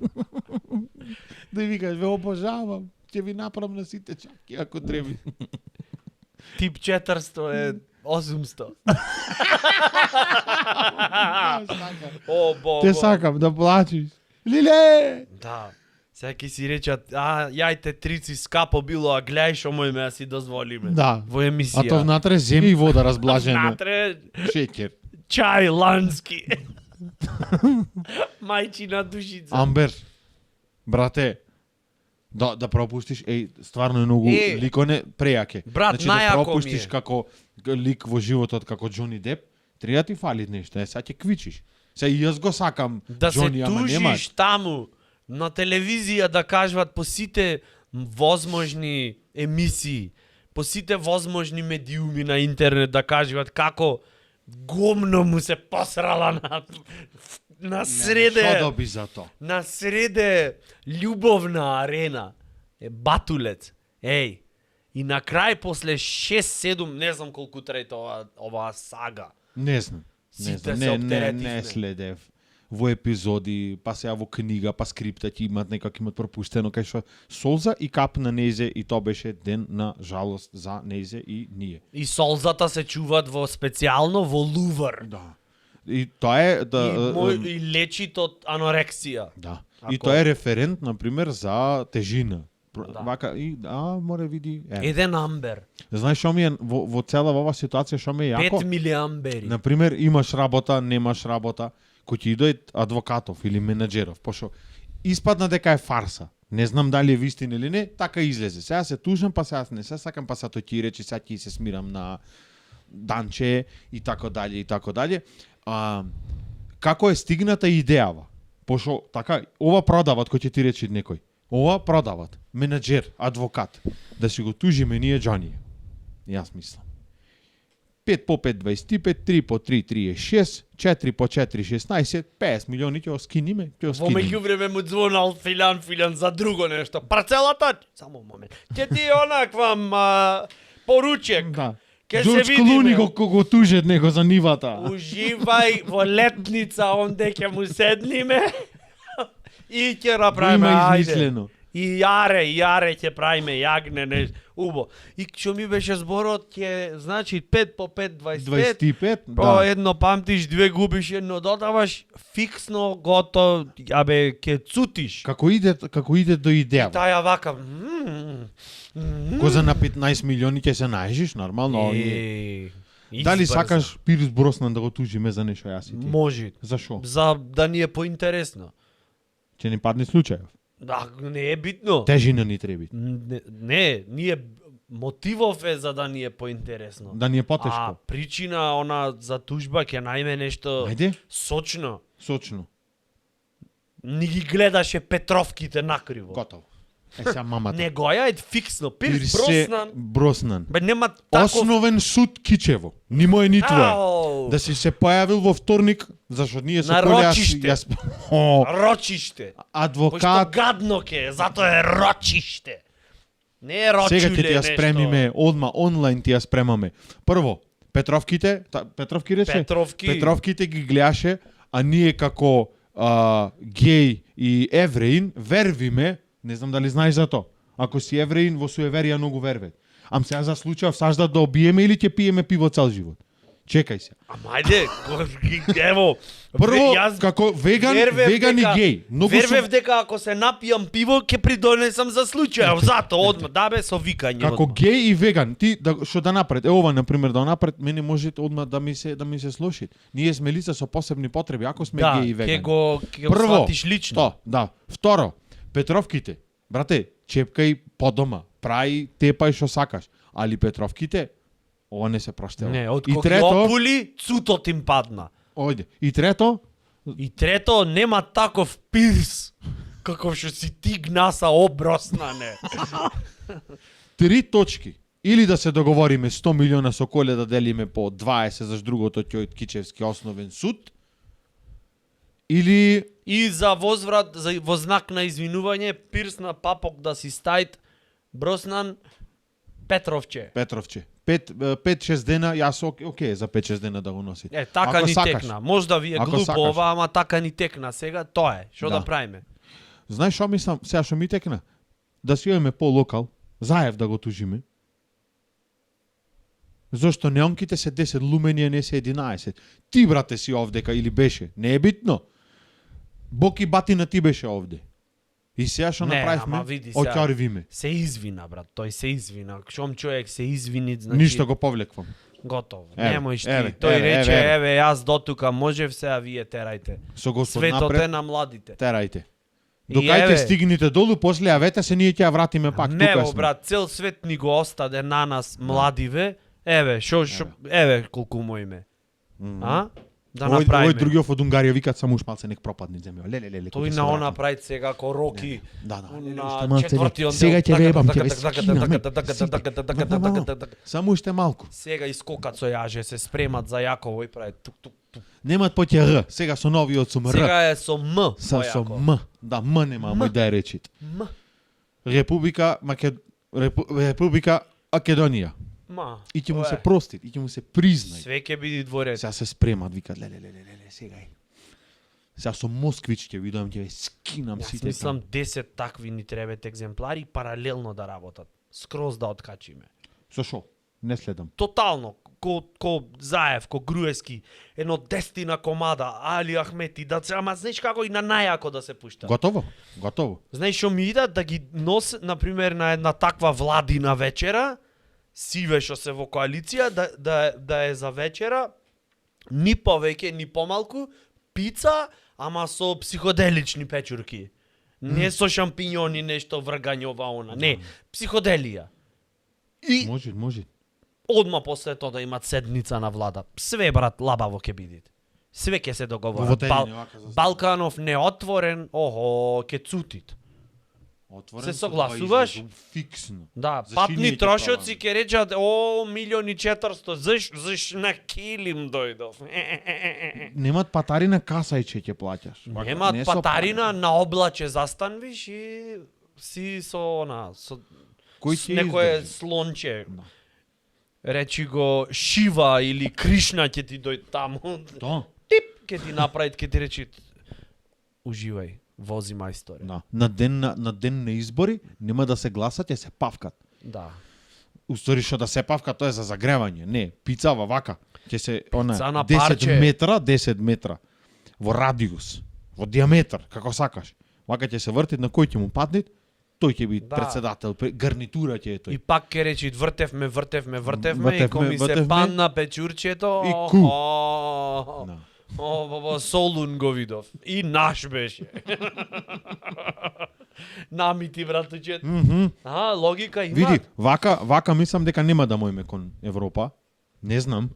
Да ви викаш, ве обожавам. Ќе ви направам на сите чаки, ако треби. Тип 400 е 800. О, Бого. Те сакам да плачиш. Лиле! Да. Сега ќе си речат, јајте трици скапо било, а гледај што мојме да си дозволиме. Да. Во А емисија. то внатре земи и вода разблажена. Внатре Шеќер. чај лански. Мајчина душица. Амбер, брате, да пропуштиш, стварно е многу ликоне прејаке. Брат, значи, да најако ми пропуштиш е. како лик во животот како Џони Деп, треба ти фали нешто, сега ќе квичиш. Сега и јас го сакам Да се Џони, ама нема. тужиш таму на телевизија да кажуват по сите возможни емисии, по сите возможни медиуми на интернет да кажуват како гомно му се посрала на среде. Што доби за тоа? На среде љубовна арена. Батулец. И на крај после 6-7, не знам колку трае оваа сага. Не знам. Сите се оптеретивме. Не следев во епизоди, па сега во книга, па скрипта ќе имат некако имат пропуштено кај што солза и кап на незе и тоа беше ден на жалост за незе и ние. И солзата се чуваат во специјално во Лувр. Да. И тоа е И лечи од анорексија. да. Ако- И тоа е референт на пример за тежина. Да. Вака и море види. Еден амбер. Знаеш што ми е во цела оваа ситуација што ми е јако? 5 милиамбери. На пример, имаш работа, немаш работа, кој ќе иде адвокатов или менаџеров, пошто испадна дека е фарса. Не знам дали е вистина или не, така излезе. Сега се тужам, па сега не се сакам, па сега тој ќе рече, сега ќе се смирам на данче и така дале и така дале. Како е стигната идејава? Пошто така, ова продават кој ќе ти рече некој. Ова продават, менаџер, адвокат, да си го тужиме ние Џони. Јас мислам. 5 по 5 25, 3 по 3 36, 4 по 4 16, 50 милиони ќе оскиниме, ќе Во оскиниме. меѓувреме му звонал Филан за друго нешто. Парцелата, само момент. Ќе ти онаквам поручек. Да. Ке се Џорџ видиме. Клуни го тужет него за нивата. Уживај во летница онде ќе му седниме и ќе направиме Го има ајде. измислено. И јаре ќе правиме јагне нешто. Убо. И што ми беше зборот ќе значи 5 по 5 25. 25, По да. едно памтиш, две губиш, едно додаваш, фиксно готов, абе ќе цутиш. Како иде до идеја. Таја вака. Ко за на 15 милиони ќе се најжиш нормално. Дали избрзо. сакаш Пирс Броснан да го тужиме за нешто јас и ти? Може. Зашо? За да ни е поинтересно. Ќе ни падне случајов. Да, не е битно. Тежина ни треби. Не, ние мотивов е за да ни е поинтересно. Да ни е потешко. А причина она за тужба ќе најме нешто Ајде, сочно. сочно. Ни ги гледаше Петровките накриво. Готово. Сега мамата. Не го ја фиксно. Пирс Пирсе Броснан. Броснан. Бе нема таков. Основен суд Кичево. Нимо е ни твое. Ау! Да си се појавил во вторник, зашто ние со На Коле рочиште. Рочиште. Пошто адвокат. гадно ке, затоа е рочиште. Не е рочуле Сега ќе ти ја нешто. спремиме, одма онлайн ти ја спремаме. Прво, Петровките, Петровки рече? Петровки. Петровките ги гледаше, а ние како геј и евреин вервиме, не знам дали знаеш за тоа. Ако си евреин во суеверија многу верве. Ам сега за случај сажда да обиеме или ќе пиеме пиво цел живот. Чекај се. Ама ајде, ево. Прво, јас како веган, вервев веган и дека- геј. Многу Вервев сум, дека ако се напијам пиво, ќе придонесам за случај. Зато одма, да бе, со викање. како одма. геј и веган, ти што да напред, ова на пример да напред, мене може одма да ми се слоши. Ние сме лица со посебни потреби, ако сме Да, геј и вегани. ќе го Прво, сватиш лично. То, да. Второ, Петровките. Брате, чепкај по дома, прај тепај што сакаш, али Петровките ова не се проштева. Не, од и кога трето, опули, цутот им падна. ојде. И трето, И трето, нема таков пирс, каков што си ти гнаса оброснане. 3 точки. Или да се договориме 100 милиона со Коле да делиме по 20 заш другото ќе од Кичевски основен суд, или И за возврат, во знак на извинување, пирс на папок да си стајт, Броснан, Петровче. Петровче. 5-6 дена, јас окей за 5-6 дена да го носи. Така Ако ни сакаш. текна. Можда ви е Ако глупо сакаш. ова, ама така ни текна сега, тоа е. Што да, Да. правиме? Знаеш што мислам, сега што ми текна? Да си имаме по локал, Заев да го тужиме. Зошто неонките се 10, Луменија не се 11. Ти, брате, си овдека или беше? Не е битно. Боки батина ти беше овде. И сега што Не, направивме? ама види сега. Оќарвиме. Се извина, брат, тој се извина. Шом човек се извини, значи... Ништо го повлеквам. Готово. Еве, Немој ти. еве, Тој еве, рече, еве. еве, јас дотука можев, сега вие терајте. Со Господ Светот е напред, на младите. терајте. И Докај еве- ќе стигнете долу, после јавете се, ние ќе ја вратиме пак. Не, Тука бо, сме. брат, цел свет ни го остаде на нас, младиве. Еве, еве колку му име. А? Да Овој направиме. другиот од Унгарија викаат само ушмалце нек пропадне земја. Леле. Тој на она прави сега ко Роки. Да, На уште малце, четвртиот сега дел. ќе вебам, ќе Така, ве така, скинаме. така, така. Само уште малку. Сега искокат со јаже, се спремат за Јаково и прави тук. Немаат поќе Р, сега со новиот сум Р. Сега е со М. Со појако. М. Да, М нема мој да ја речит. М. Република Република Македонија. Ма. И ќе му тоа се е. прости, и ќе му се признај. Све ќе биде дворец. Сега се спремат, викат леле, сега е. Сега со Москвич ќе видам, ќе ве скинам Јас сите. мислам 10 такви ни требат екземплари паралелно да работат. Скроз да откачиме. Со шо? Не следам. Тотално, ко Заев, ко Груевски, едно 10 комада, Али Ахмети, да се, ама знаеш како и на најако да се пушта. Готово? Готово. Знаеш што ми идат да ги носе, например, на една таква владина вечера, сиве што се во коалиција, да е за вечера, ни повеќе, ни помалку, пица, ама со психоделични печурки. Не со шампиньони, нешто вргање ова она. Не, психоделија. И Може. одма после тоа да имат седница на влада. Све, брат, лабаво ќе бидите. Све ќе се Во договорат. Воделјани, вака за- Балканов неотворен, ќе цутит. Отворен Се со согласуваш? два излезу, фиксно. Да, Заши патни ние ќе трошоци пробаме? ќе речат, о, 1.400.000, заш на килим дојдов. Немат патари на касајче ќе плаќаш. Вака, Немаат не со патарина, пари. на облаче застанвиш и си со со Кој с ќе некое издржи? слонче. Да. Речи го Шива или Кришна ќе ти дојде таму. Да. Тип ќе ти направи, ќе ти речи уживај, вози мајсторе. Да. На ден на избори нема да се гласа, ќе се павкат. Да. Устори што да се павка, тоа е за загревање. Не, пицава вака. Ќе се Пица на 10 парче. метра, 10 метра во радиус, во диаметар, како сакаш. Вака ќе се врти на кој ќе му падне, тој ќе биде Да. председател, гарнитура ќе е тој. И пак ќе речи вртевме, и Вртевме, кој ми се вртевме. падна печурчето. И ку. О, Да. Солун го видов. И наш беше. Намити, братучет. Логика има. Види, вака мислам дека нема да мојме кон Европа. Не знам.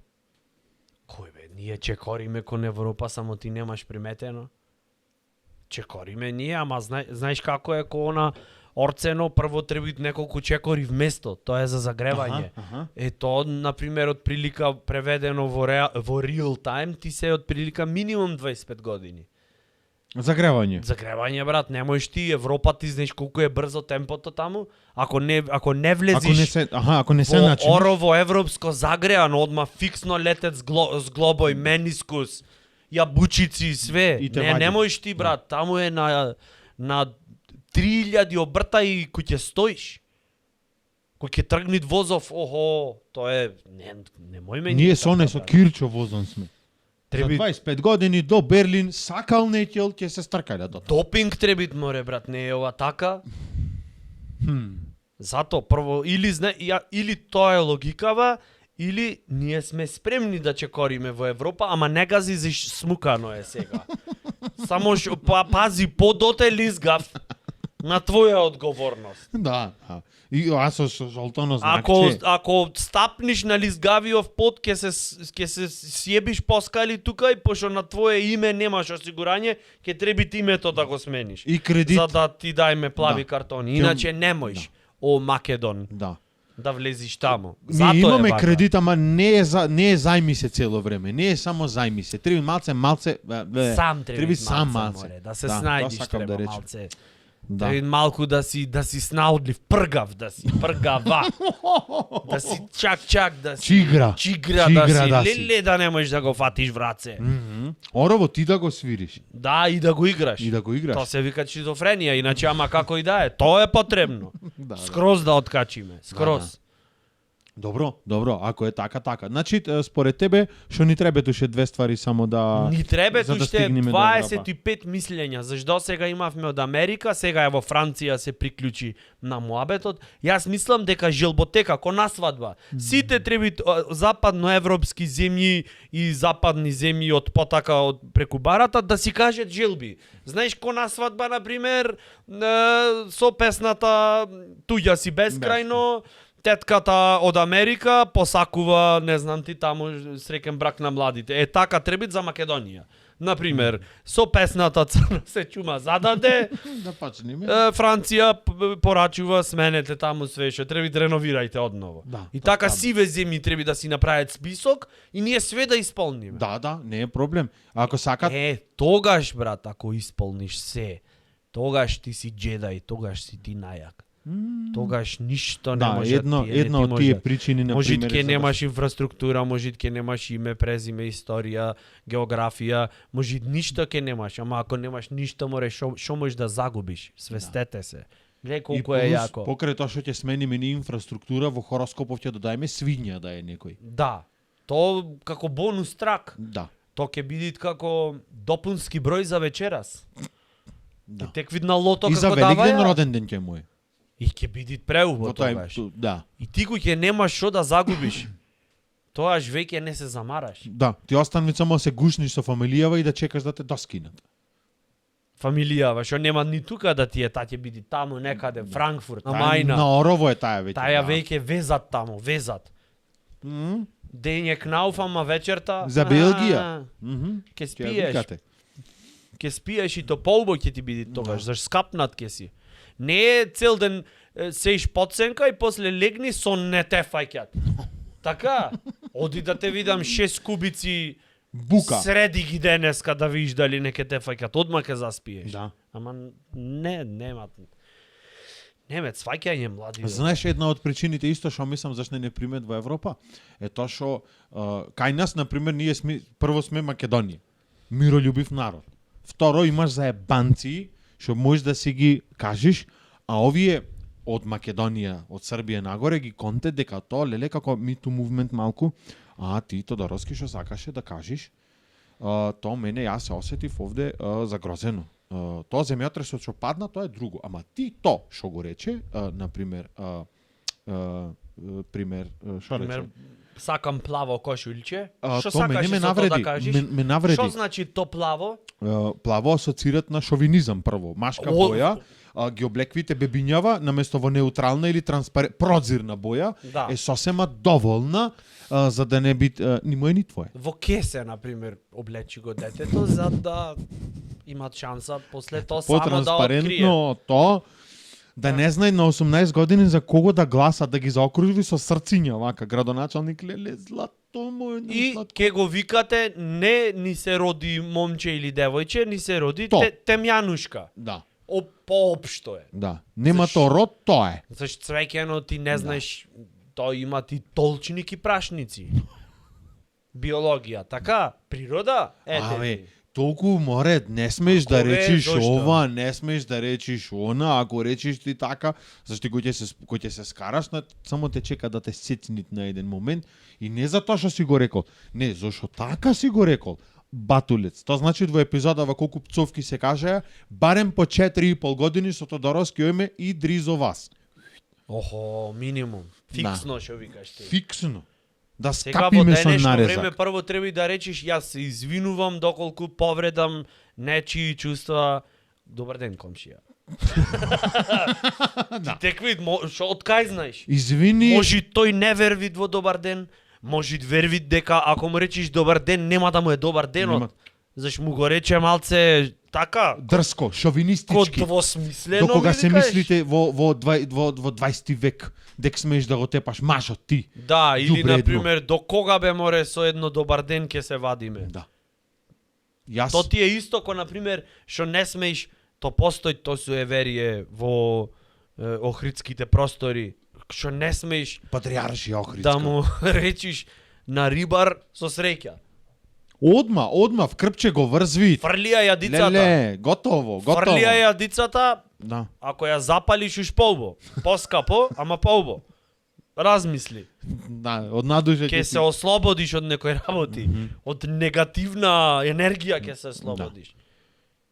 Кој бе, ние чекориме кон Европа, само ти немаш приметено. Чекориме ние, ама знаеш како е ко она орцено, прво треба неколку чекори вместо, тоа е за загревање. Аха. Ето, например, од прилика преведено во real time, ти се од прилика минимум 25 години. Загревање. Загревање, брат, не можеш ти, Европа, ти знаеш колку е брзо темпото таму, ако не влезиш Ако не се во начиниш. орово европско загреано, одма фиксно летец с глобој, менискус, јабучици и све. И те Не ваѓа. можеш ти, брат, таму е на 3000 обрта и кој ќе стоиш. Кој ќе тргнит возов, охо, тоа е не мојме Ние со не со Кирчо возон сме. Треби- За 25 години до Берлин, сакал неќел, ќе се стркајда до тоа. Допинг требит море, брат, не е ова така. Зато прво или тоа е логикава, или ние сме спремни да чекориме во Европа, ама не гази смукано е сега. Само пази подоте лизгав на твоја одговорност. Да. И аз со жолтоно знакче. Ако стапниш на лизгавиов под, ќе се сјебиш поскали тука и пошто на твое име немаш осигурање, ќе треби името да го смениш. И кредит. За да ти дајме плави Да. картони. Иначе не можеш. О Македон, Да. да влезиш таму. Ние имаме вака. кредит, ама не е зајми се цело време. Не е само зајми се. Треба малце Сам треба треба сам малце. море, да се Да, снајдиш, тоа сакам треба да речем. малце. Да. Треба малку да си snauдлив, пргав да си, пргава. Да си чак да си. Чигра. Чигра да си. Леле да не можеш да го фатиш враце. Орово ти да го свириш. Да, и да го играш. И да го играш. Тоа се вика шизофренија, иначе ама како и да е. Тоа е потребно. Да, да. Скроз да откачиме. Скроз. Добро, ако е така. Значи, според тебе, што ни требетуше две ствари само да... Ни требе за да уште стигнеме до Европа. 25 мислења. Зашто сега имавме од Америка, сега е во Франција се приклучи на муабетот. Јас мислам дека желботека, ко на свадба. Сите треби западноевропски земји и западни земји од потака од преку барата да си кажат желби. Знаеш, ко на свадба, например, со песната Туѓа си бескрајно, тетката од Америка посакува, не знам ти, таму среќен брак на младите. Така требит за Македонија. Например, со песната Црна се чума зададе, Да почнеме. Франција порачува сменете таму све што треби реновирајте одново. Да, И така така. сиве земји треби да си направат список и ние све да исполниме. Да, не е проблем. Ако сакат, Тогаш, брат, ако исполниш се, тогаш ти си джедај, тогаш си ти најак. Тогаш ништо не да, може една од тие причини на Може пример ќе е за да немаш инфраструктура, може ќе немаш име, презиме, историја, географија, може ништо ќе немаш, ама ако немаш ништо море шо можеш да загубиш? Свестете се. Гледај колку е јако. Покрај тоа што ќе смениме ни инфраструктура, во хороскопов ќе додаеме свиња да е некој. Да. То како бонус трак. Да. То ќе биде како допунски број за вечерас. Да. И тек видна лото И за како Великден даваја. роден ден ќе му е. И ќе биде преубаво Во тој, тогаш. да. И ти кој ќе немаш што да загубиш. Тоаш веќе не се замараш. Да, ти останува само да се гушниш со фамилијава и да чекаш да те доскинат. Фамилијава, што нема ни тука да ти е, та ќе биде таму некаде, Франкфурт, на Тај Мајна. На Орово е таа веќе. Таја да. веќе везат таму, везат. Дење кнауф, ама вечерта... За Белгија. Ке Ќе спиеш. викате. Ке спиеш и то поубо ќе ти биде тогаш, заш скапнат ке си. Не е цел ден сеиш подсенка и после легни сон не те фаќат. Така, оди да те видам 6 кубици Бука. среди ги денеска да видиш дали не ке те фаќат, одма ке заспиеш. Да. Ама немат. Немет сваќање млади. Знаеш, една од причините исто што мислам зашто не примет во Европа е тоа што кај нас на пример ние прво сме Македонија. Миролюбив народ. Второ имаш заебанци што можеш да си ги кажеш, а овие од Македонија, од Србија нагоре ги конте дека тоа леле како Me Too movement малку, а ти Тодоровски што сакаше да кажеш, тоа мене јас се осетив овде загрозено. Тоа земјотресот што падна, тоа е друго. Ама ти то што го рече, например, што рече? Сакам плаво кошулче. Што То мене сакаш ме со тоа навреди. да кажеш? Ме навреди. Што значи то плаво? Плаво асоцират на шовинизам прво. Машка боја, ги облеквите бебињава наместо во неутрална или прозирна боја Да. е сосема доволна за да не бит ни мој ни твое. Во кесе, например, облечи го детето за да имат шанса после тоа само да открие. Потранспарентно тоа да не знае на 18 години за кого да гласа, да ги заокружи со срциња, вака градоначалник леле злато мој. И ке го викате, не ни се роди момче или девојче, ни се роди То. темјанушка. Да, Поопшто е. да. Нема Зашо? то род, тоа е. Зашто цвеќено ти не знаеш, тоа има ти толчник и прашници. Биологија, така? Природа? Абе, толку море, не смеш да Ако бе, речиш зошто? ова, не смеш да речиш она, ако речиш ти така, зашто кој ќе се скараш, само те чека да те сецнит на еден момент и не за тоа што си го рекол, не, зашто така си го рекол. Батулец. Тоа значи во епизодава колку пцовки се кажаа, барем по 4,5 години со Тодоровски име и дризо вас. Охо, минимум. Фиксно што викаш ти. Фиксно. Да Сега во скапиме со денешно нарезак. време прво треба да речиш јас се извинувам доколку повредам нечии чувства. Добар ден, комшија. Да. Тек вид, што од кај знаеш? Извини. Може тој не верви во добар ден, може верви дека ако му речиш добар ден, нема да му е добар денот. Нема. Зашто му го рече малце така, Дрско, шовинистички. код двосмислено. Докога ми се викаш. мислите во 20 век, дек смееш да го тепаш мажот ти. Да, или Ѓубредно. например, до кога бе море со едно добар ден ќе се вадиме. Да. Јас То ти е исто ко например што не смееш, то постои то суеверие во охридските простори, што не смееш патриаршија Охридска. да му речиш на рибар со среќа. Одма, в крпче го врзви. Фрлија ја дицата. Леле, готово. Фрлија ја дицата, Да. ако ја запалиш уш поубо. Поскапо, ама поубо. Размисли. од надуше Ке се ослободиш од некои работи, од негативна енергија ке се ослободиш.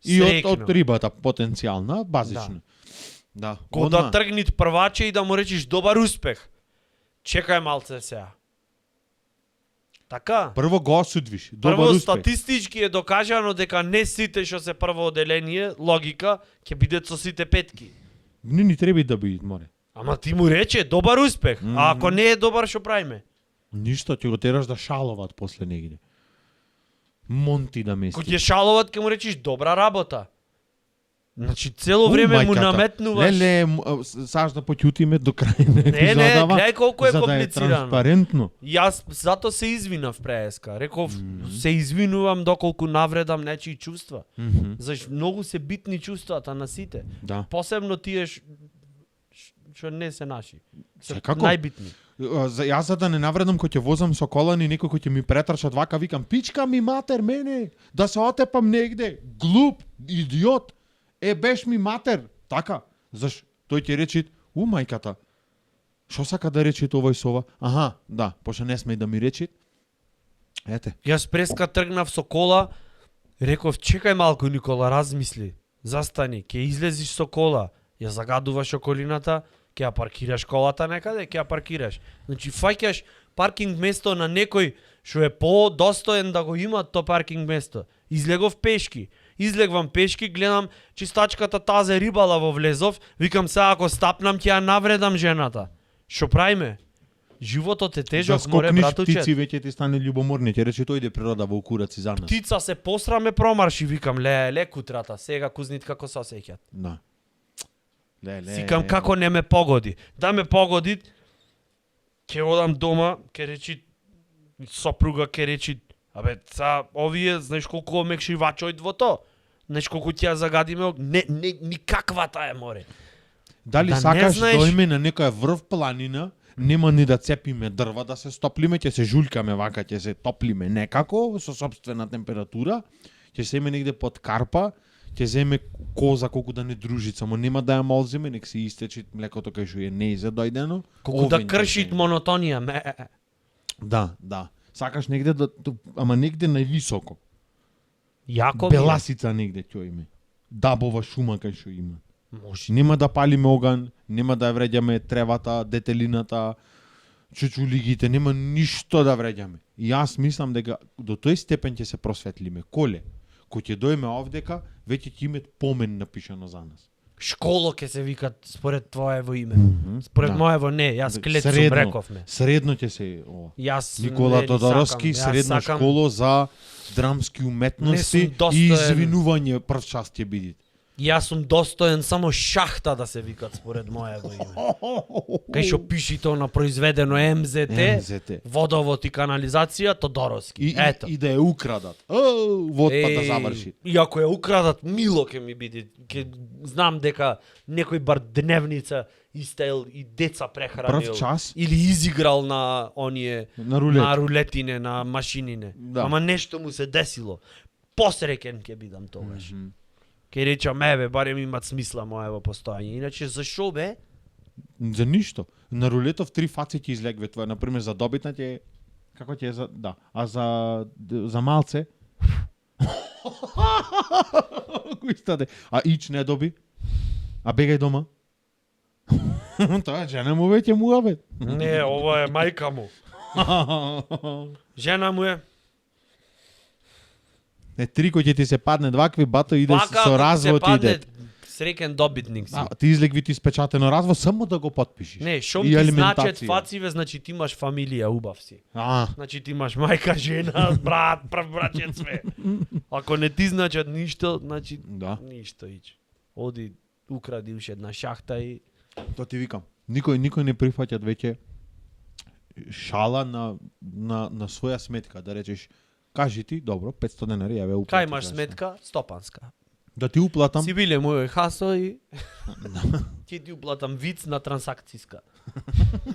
и Среќно. од рибата потенцијална, базично. Да. Ко да тргнит прваче и да му речиш добар успех. Чекај малце сега. Така? Прво го осудвиш. Добар Прво успех. статистички е докажано дека не сите што се прво оделение, логика, ќе бидат со сите петки. Не ни треба да бидат, море. Ама ти му рече добар успех. А ако не е добар, што правиме? Ништо, ќе го тераш да шаловат после негде. Монти да Ко мести. ќе шаловат, ќе му речиш добра работа. Значи цело време му наметнуваш. Леле, саш да поќутиме до крај на Не, епизодава. гледај колку е за да е комплицирано. транспарентно. Јас зато се извинав преска. Реков, се извинувам доколку навредам нечии чувства. Заш многу се битни чувствата на сите. Да. Посебно тие што не се наши. Се Секако. најбитни. Јас за да не навредам кој ќе возам со кола ни некој кој ќе ми претрчат вака, викам пичка ми матер мене, да се отепам негде. Глуп, идиот. Беш ми матер. Така. Заш тој ќе рече, мајката. Што сака да рече овој со ова? Аха, да, пошто не сме да ми рече. Ете. Јас преска тргнав со кола, реков чекај малку Никола, размисли. Застани, ќе излезиш со кола, ја загадуваш околината, ќе ја паркираш колата некаде, ќе ја паркираш. Значи фаќаш паркинг место на некој што е подостоен да го има то паркинг место. Излегов пешки. Излегвам пешки, гледам чистачката тазе рибала во влезов, викам сега ако стапнам ќе ја навредам жената. Што правиме? Животот е тежок, море скокниш братуче. птици веќе ти стане љубоморни, ќе рече тој иде природа во кураци за нас. Птица се посраме промарши, викам, ле кутрата, сега кузнит како се осеќат. Да. Леле. Сикам како не ме погоди. Да ме погоди, ќе одам дома, ќе речи сопруга ќе речи, абе, са овие, знаеш колку омекшивачој во то? Знаеш колку ќе ја загадиме, не никаквата е море. Дали Да не сакаш знаеш- дојме на некоја врв планина, нема ни да цепиме дрва, да се стоплиме, ќе се жулькаме вака, ќе се топлиме некако со сопствена температура, ќе се име негде под карпа, ќе земе коза колку да не дружи, само нема да ја молзиме, нек се истечи млекото кај што е неизе дојдено. Колку да Овен ќе кршит земе. монотонија. Да. Сакаш негде да, ама негде највисоко. Јако ми е. Беласица негде ќе име. Дабова шума кај што има. Може. Нема да палиме оган, нема да ја вреѓаме тревата, детелината, чучулигите, нема ништо да вреѓаме. И јас мислам дека до тој степен ќе се просветлиме. Коле, кој ќе дојме овдека, веќе ќе имат помен напишано за нас. Школо ќе се викат според твоево име. Според да. моево не, јас клет сум рековме. Средно ќе се ова. Јас Никола не, Тодоровски, сакам, јас средна сакам- школа за драмски Не уметности сум достоен. и извинување прв час ќе бидите. Јас сум достоен само шахта да се викат според моево име. Кај што пиши то на произведено МЗТ, МЗТ. водовод и канализација, Тодоровски. Ето. И да ја украдат. Водпад да заврши. И ако ја украдат, мило ќе ми биде. Знам дека некој бар дневница истел и деца прехранил. Прв час? Или изиграл на оние На рулет. на рулетине, на машинине. Да. Ама нешто му се десило. Посреќен ќе бидам тогаш. Ке речам, бе, барем имат смисла моево постојање. Иначе зашо бе? За ништо. На рулетов 3 фаци ќе излегве тоа, на пример за добитна ќе како ќе е за да, а за малце кој стаде? А ич не доби? А бегај дома? Тоа жена му веќе му абе. Не, ова е мајка му. Жена му е. Не, три кој ќе ти се падне двакви, бато иде Вака, со ако развод се падне, иде. среќен добитник си. А, ти излегви ти спечатено развод, само да го потпишиш. Не, шом И ти алиментација. значат фациве, значи ти имаш фамилија, убав си. А, Значи ти имаш мајка, жена, брат, прв браќет, све. Ако не ти значат ништо, значи да. ништо ич. Оди, укради уште една шахта и... Тоа ти викам. Никој не прифаќат веќе шала на своја сметка, да речеш, кажи ти, добро, 500 денари, ја ве уплати. Кај имаш сметка? Стопанска. Да ти уплатам. Си биле мој хасо и... Ќе ти уплатам виц на трансакцијска.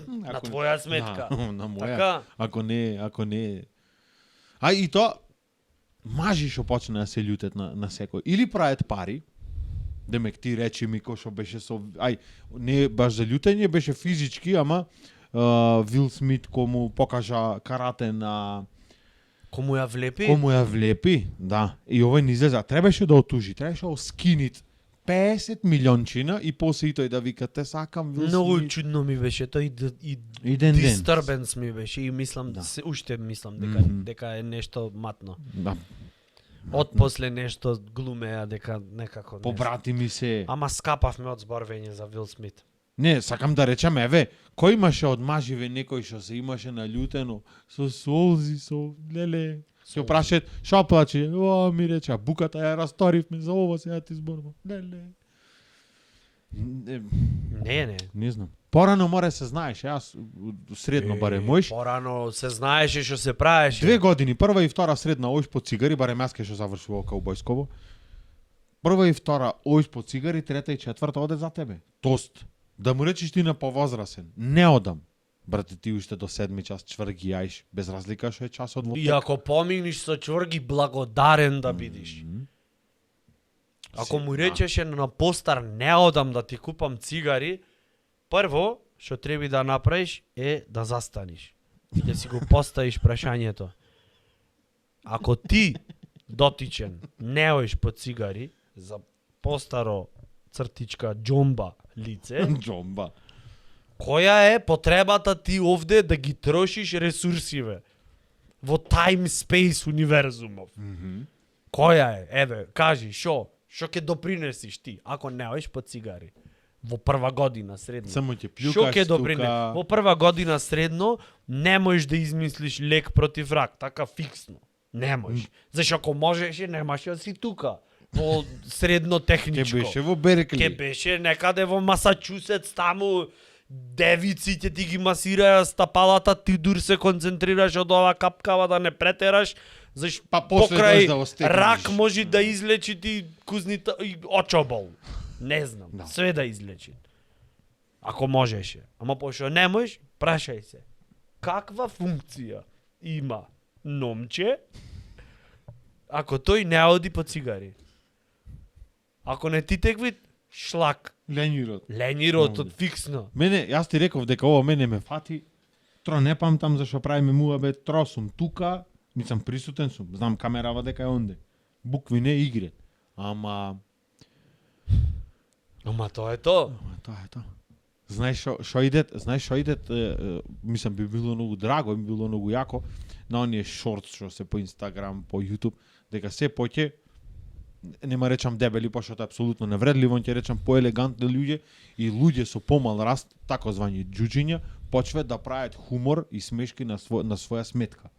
На твоја сметка. На моја. Така? Ако не. А и тоа мажи што почна да се љутат на секој. Или прават пари, демек ти речи ми кој што беше со не баш за љутење, беше физички, ама Вил Смит кому покажа карате на Кому ја влепи? кому ја влепи, да. И овој не излезе, требаше да отужи, требаше да скинит 50 милиончина и после и тој да вика те сакам Вил Многу Смит. чудно ми беше тој И ден. disturbance ми беше и мислам уште мислам дека е нешто матно. Да. Од после нешто глумеа дека некако нешто. Побрати ми се. Ама скапавме од зборвење за Вил Смит. Не, сакам да речам, еве, кој имаше од маживе некој што се имаше налютено, со солзи, со леле, се прашат, шо плаче? О, ми рече, буката ја расторивме, за ова сега ти зборувам. Леле. Не знам. Порано море се знаеш, јас средно барем мојш. Порано се знаеше што се правеше. 2 години, прва и втора средна ојш по цигари, барем јас кај што завршувал каубојсково. Прва и втора ојш по цигари, трета и четврта оде за тебе. Тост. Да му речеш ти на повозрасен, не одам. Брате, ти уште до 7 час чврги јаиш, без разлика што е часот во И тек. ако поминиш со чврги, благодарен да бидиш. Ако му речеше на постар не одам да ти купам цигари, прво што треба да направиш е да застаниш. И да си го поставиш прашањето. Ако ти дотичен не оиш по цигари за постаро цртичка џомба лице, Џомба. која е потребата ти овде да ги трошиш ресурсиве во time space универзумов? Која е? Еве, кажи, шо ќе допринесиш ти ако не оиш по цигари во прва година средно? Само ќе Шо плюкаш ќе допринесиш? тука. Во прва година средно не можеш да измислиш лек против рак, така фиксно. Не можеш. Зашто ако можеше, немаше да си тука во средно Ке техничко. беше во Беркли. Ке беше некаде во Масачусетс, таму девиците ти ги масираја стапалата, ти дур се концентрираш од ова капкава да не претераш, зашто Па после покрај дојдеш да остегнеш. рак може да излечи ти кузнита и очобол. Не знам, Да. све да излечи. Ако можеше. Ама пошто не можеш, прашај се. Каква функција има номче ако тој не оди по цигари? Ако не ти текви шлак, Лењирот. лењиротот фиксно. Мене, јас ти реков дека ова мене ме фати. Тро не памтам зашо правиме муабет, тро сум тука, мислам присутен сум, знам камерава дека е онде. Букви не игре. Ама Тоа е тоа. тоа е тоа. Знаеш шо идет, мислам би било многу драго, би било многу јако на оние шортс што се по Инстаграм, по Јутуб, дека се поќе нема речам дебели, пошто тоа е апсолутно невредливо, ќе речам поелегантни луѓе и луѓе со помал раст, таkozvani џуџиња, почваат да прават хумор и смешки на своја сметка.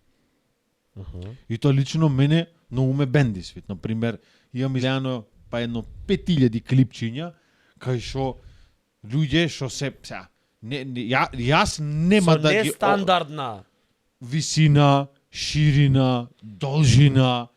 И тоа лично мене многу ме бенди свит. Например, имам изгледано па едно 5000 клипчиња кај што луѓе што се сега јас нема Со да ги нестандардна. висина, ширина, должина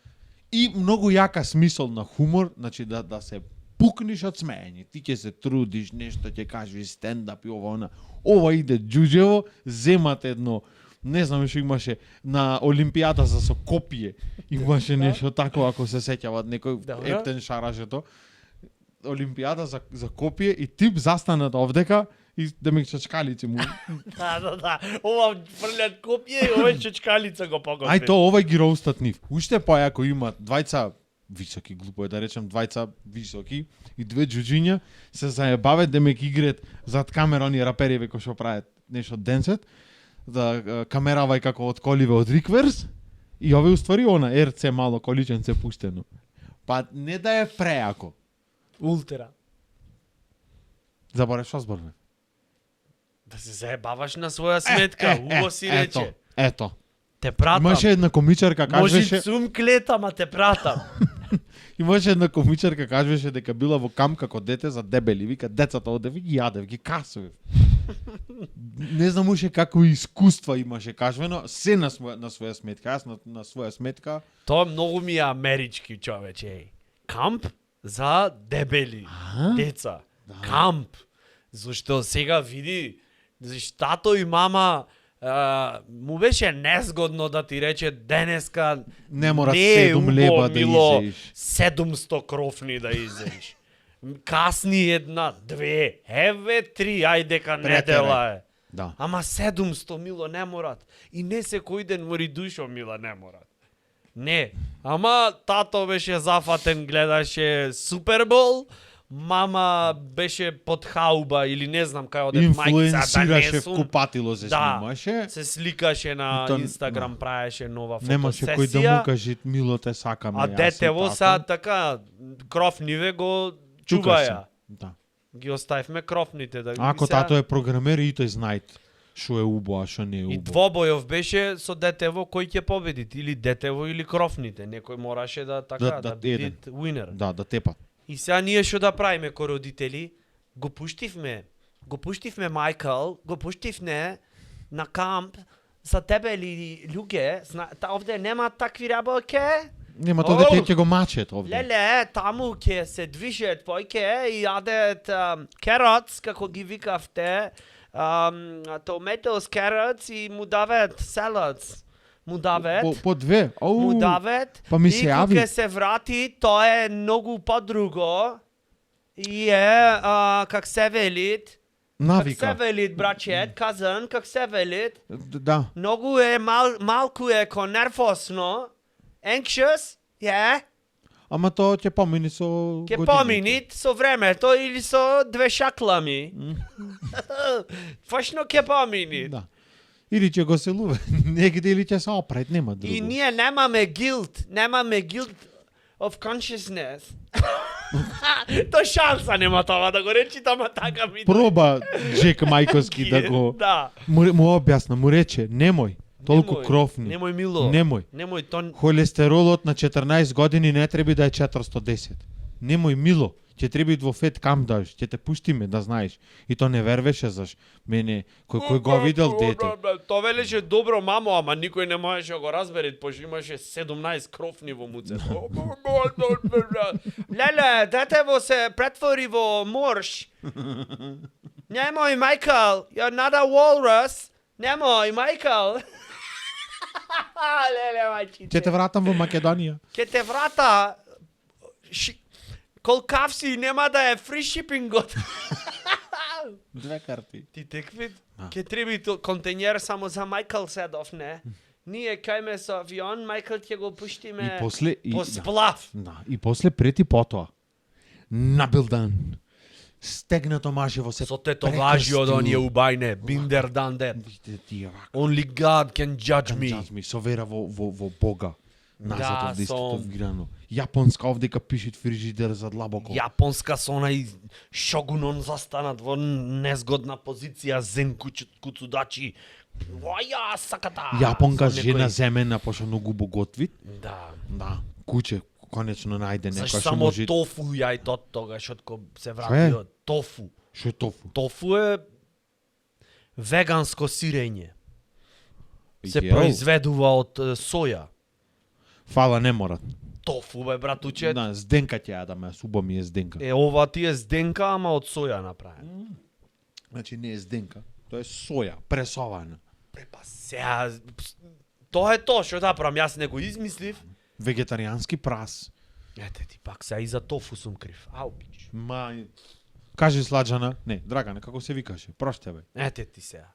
и многу јака смисол на хумор, значи да се пукниш од смеење. Ти ќе се трудиш, нешто ќе кажеш стендап и ова она. Ова иде џуџево, земат едно, не знам што имаше на Олимпијада за со копие. Имаше нешто такво, ако се сеќават, некој Добро. ептен шарашето. Олимпијада за копие и тип застанат овдека и да ми чачкалици му. Да. Ова фрлят копија и овој чечкалица го покопи. Ај тоа овај ги роустат нив. Уште појако имат двајца високи, глупо е да речем, двајца високи и две џуџиња се заебават да ме ги играат зад камера оние рапериве кои што прават нешто денсет, да камеравај како од коливе од Рикверс и ове уствари она РЦ мало количенце пуштено. Па не да е преако. Ултра. Заборев што зборме? Да се заебаваш на своја сметка, убаво си рече. Ето. Те пратам. Имаше една комичарка Може кажеше, сум клета, ма те пратам. имаше една комичарка кажеше дека била во камп како дете за дебели, вика децата одев и ги јадев, ги касувев. Не знам уште какви искуства имаше кажвено, се на своја сметка, јас на своја сметка. Тоа многу ми е амерички, човече. Еј. Камп за дебели деца. Камп. Зашто сега види, зашто тато и мама му беше незгодно да ти рече денеска Не мора не е 7 убаво, леба да мило, изеиш. 700 крофни да изеиш. Касни една, две, еве три, ајде дека недела е. Да. Ама 700 мило не морат. И не секој ден мори душо мила не морат. Не. Ама тато беше зафатен, гледаше Супербол, мама беше под хауба или не знам кај одет мајка Инфлуенсираше в купатило се Да. снимаше. Се сликаше на И то- Инстаграм, правеше нова Немаше кој да фотосесија. му каже мило те сакаме. А јас сум детево тато. сега така кровниве го Чукаше. чуваја. Да. Ги оставивме кровните да Ако сега- тато е програмер и тој знајт што е убо, а што не е И убо. двобојов беше со детево кој ќе победи, или детево или кровните. Некој мораше да така да биде еден. winner. Да, да тепат. И сега ние што да правиме ко родители? Го пуштивме Мајкл, го пуштивме на камп за тебе или луѓе, овде нема такви работи. Нема тоа дете ќе го мачет овде. Леле, таму ќе се движат појке и јадат carrots, како ги викавте, tomatoes, carrots и му дават salads. Му дават. По две. Ау. Му дават. Па ми и се јави. кога се врати, тоа е многу подруго. И е, как се велит, как се Навика. велит, брачет, казан, как се велит, Да. многу е малку е ко нервосно, anxious, Ама тоа ќе помини со ќе годините. помини со времето или со две шаклами. Фашно ќе помини. Да. Или ќе го селува негде или ќе се опрет, нема друго. И ние немаме guilt of consciousness. То шанса нема тоа да го речи, ама така ми. Проба Джек Мајковски да го Да. му објасна, му рече, немој толку кровни. Немој мило. Немој. То Холестеролот на 14 години не треба да е 410. Немој мило, ќе треба во фет камп даш, ќе те пуштиме да знаеш. И то не вервеше заш мене кој го видел дете. Тоа велеше добро мамо, ама никој не можеше да го разбере, пошто имаше 17 кровни во муцето. Леле, детево се претвори во морш. Немој, Майкл, you're not a walrus. Немој, Майкл. Леле, мајчице. Ќе те вратам во Македонија. Ке те врата колкавси нема да е фри шипингот. Две карти. Ти текви? Ке треби контењер само за Майкл Седов, не? Ние кајме со авион, Майкл ќе го пуштиме И после по сплав. Да, и после прети потоа. Набилдан. Стегнато мажево се Со тетоважи од прекрстил. оние убајне, binder done that. Видите ти вака. Only God can judge me. Judge me, со вера во Бога. Да, Назад овде со- истото вграно. Јапонска овдека пишет фрижидер за длабоко. Јапонска со онај шогунон застанат во незгодна позиција, зен куцудачи. Ваја саката. Јапонка Со жена некој- земена, пошто многу боготвит. Да. Да, куче конечно најде Зашто некој што само може. тофу ја и тот тогаш откако се Ше? врати од тофу. Што е тофу? Тофу е веганско сирење. Се Јел. произведува од соја. Фала не морат. Тофу бе братуче. Да, зденка ќе јадаме, суба ми е зденка. Ова ти е зденка, ама од соја направен. Значи не е зденка, тоа е соја, пресована. Па сега тоа е тоа што да правам, јас не го измислив. Вегетаријански прас. Ете ти пак сега и за тофу сум крив. Ау пич. Кажи Сладжана, не, Драгане, како се викаше? Проште бе. Ете ти сега.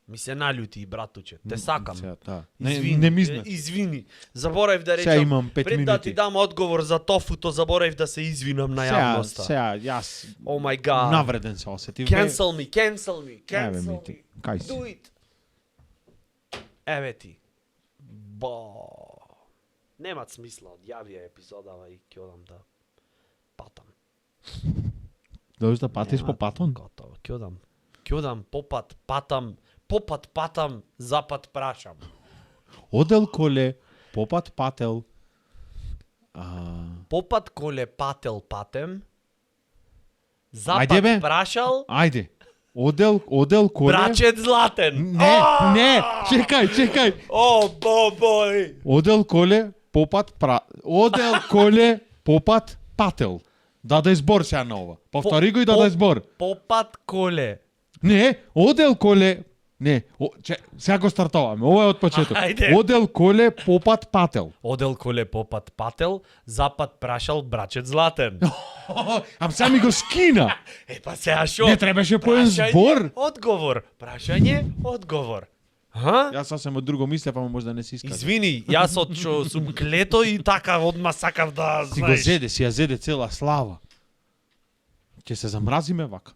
Ми се налјути братуче. Те сакам. Сега, да. Извини, Не мизме. Извини. Заборав да Сега речам. имам 5 Пред да ти минути. дам одговор за тофуто, заборав да се извинам на јавноста. Сега, јас Oh my god. навреден се осетив. Cancel me, cancel me, Еве cancel ми me. ти, кај си? Do it. Еве ти. Ба. Немат смисла, одјавија епизодава и ќе одам да патам. Дојш да патиш по Немат, патон? Готово, ќе одам. Ќе одам попат, патам, запад прашам. Одел коле, попат пател. Попат коле патем. Ајде, Запад бе. прашал, Ајде. Одел коле. брачет златен. Не, чекај. О, бобој. Одел коле, Одел коле, попат пател. Даде збор сега на ова. Повтори го и даде збор. Попат коле. Не, одел коле, Не, сега го стартуваме. Ова е од почеток. Ајде. Одел коле попат пател. Одел коле попат пател, запад прашал брачет Златен. Ам сега ми го скина. Па сега шо? Не требаше поен Прашање, збор. Одговор. Прашање, одговор. Ха? Јас сасем од друго мислев, ама може да не се искаже. Извини, јас од што сум клето и така одма сакав да Си го знаеш. зеде, си ја зеде цела слава. Ќе се замразиме вака.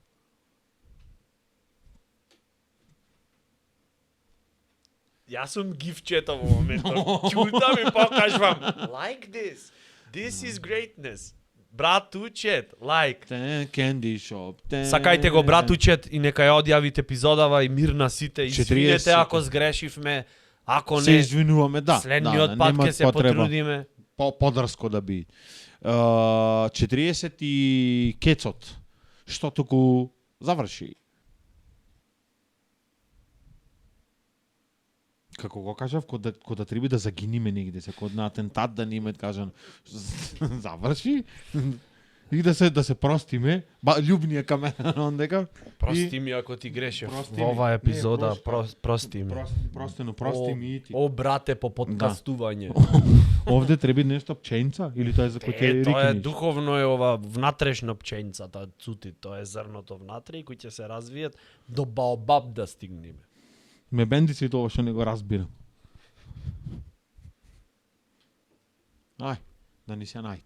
Јас сум гифчето во моментот. Чута ми покажувам. Like this. This is greatness. Брат Учет, like. Candy shop. Сакајте го брат Учет и нека ја одјавите епизодава и мир на сите. Извинете 40. ако сгрешивме, ако Се не. извинуваме, да. Следниот пат нема ќе се потреба. потрудиме. Подрско да би. 40 и кецот. Што туку заврши. Како го кажав, кога да треба да загиниме негде, се код на атентат да не кажан заврши и да се простиме, љубнија кам мене ондека. Прости ми ако ти грешев Прости во ми. оваа епизода, Не, прости ми. Прости ми и ти. О, брате, по подкастување. Овде треба нешто пченца или тоа е за кој ќе Тоа е рикнеш? духовно е ова внатрешно пченцата, цути, тоа е зрното внатре и кој ќе се развијат до баобаб да стигнеме. Ме бендици тоа што не го разбирам. Ај, да ни се најде.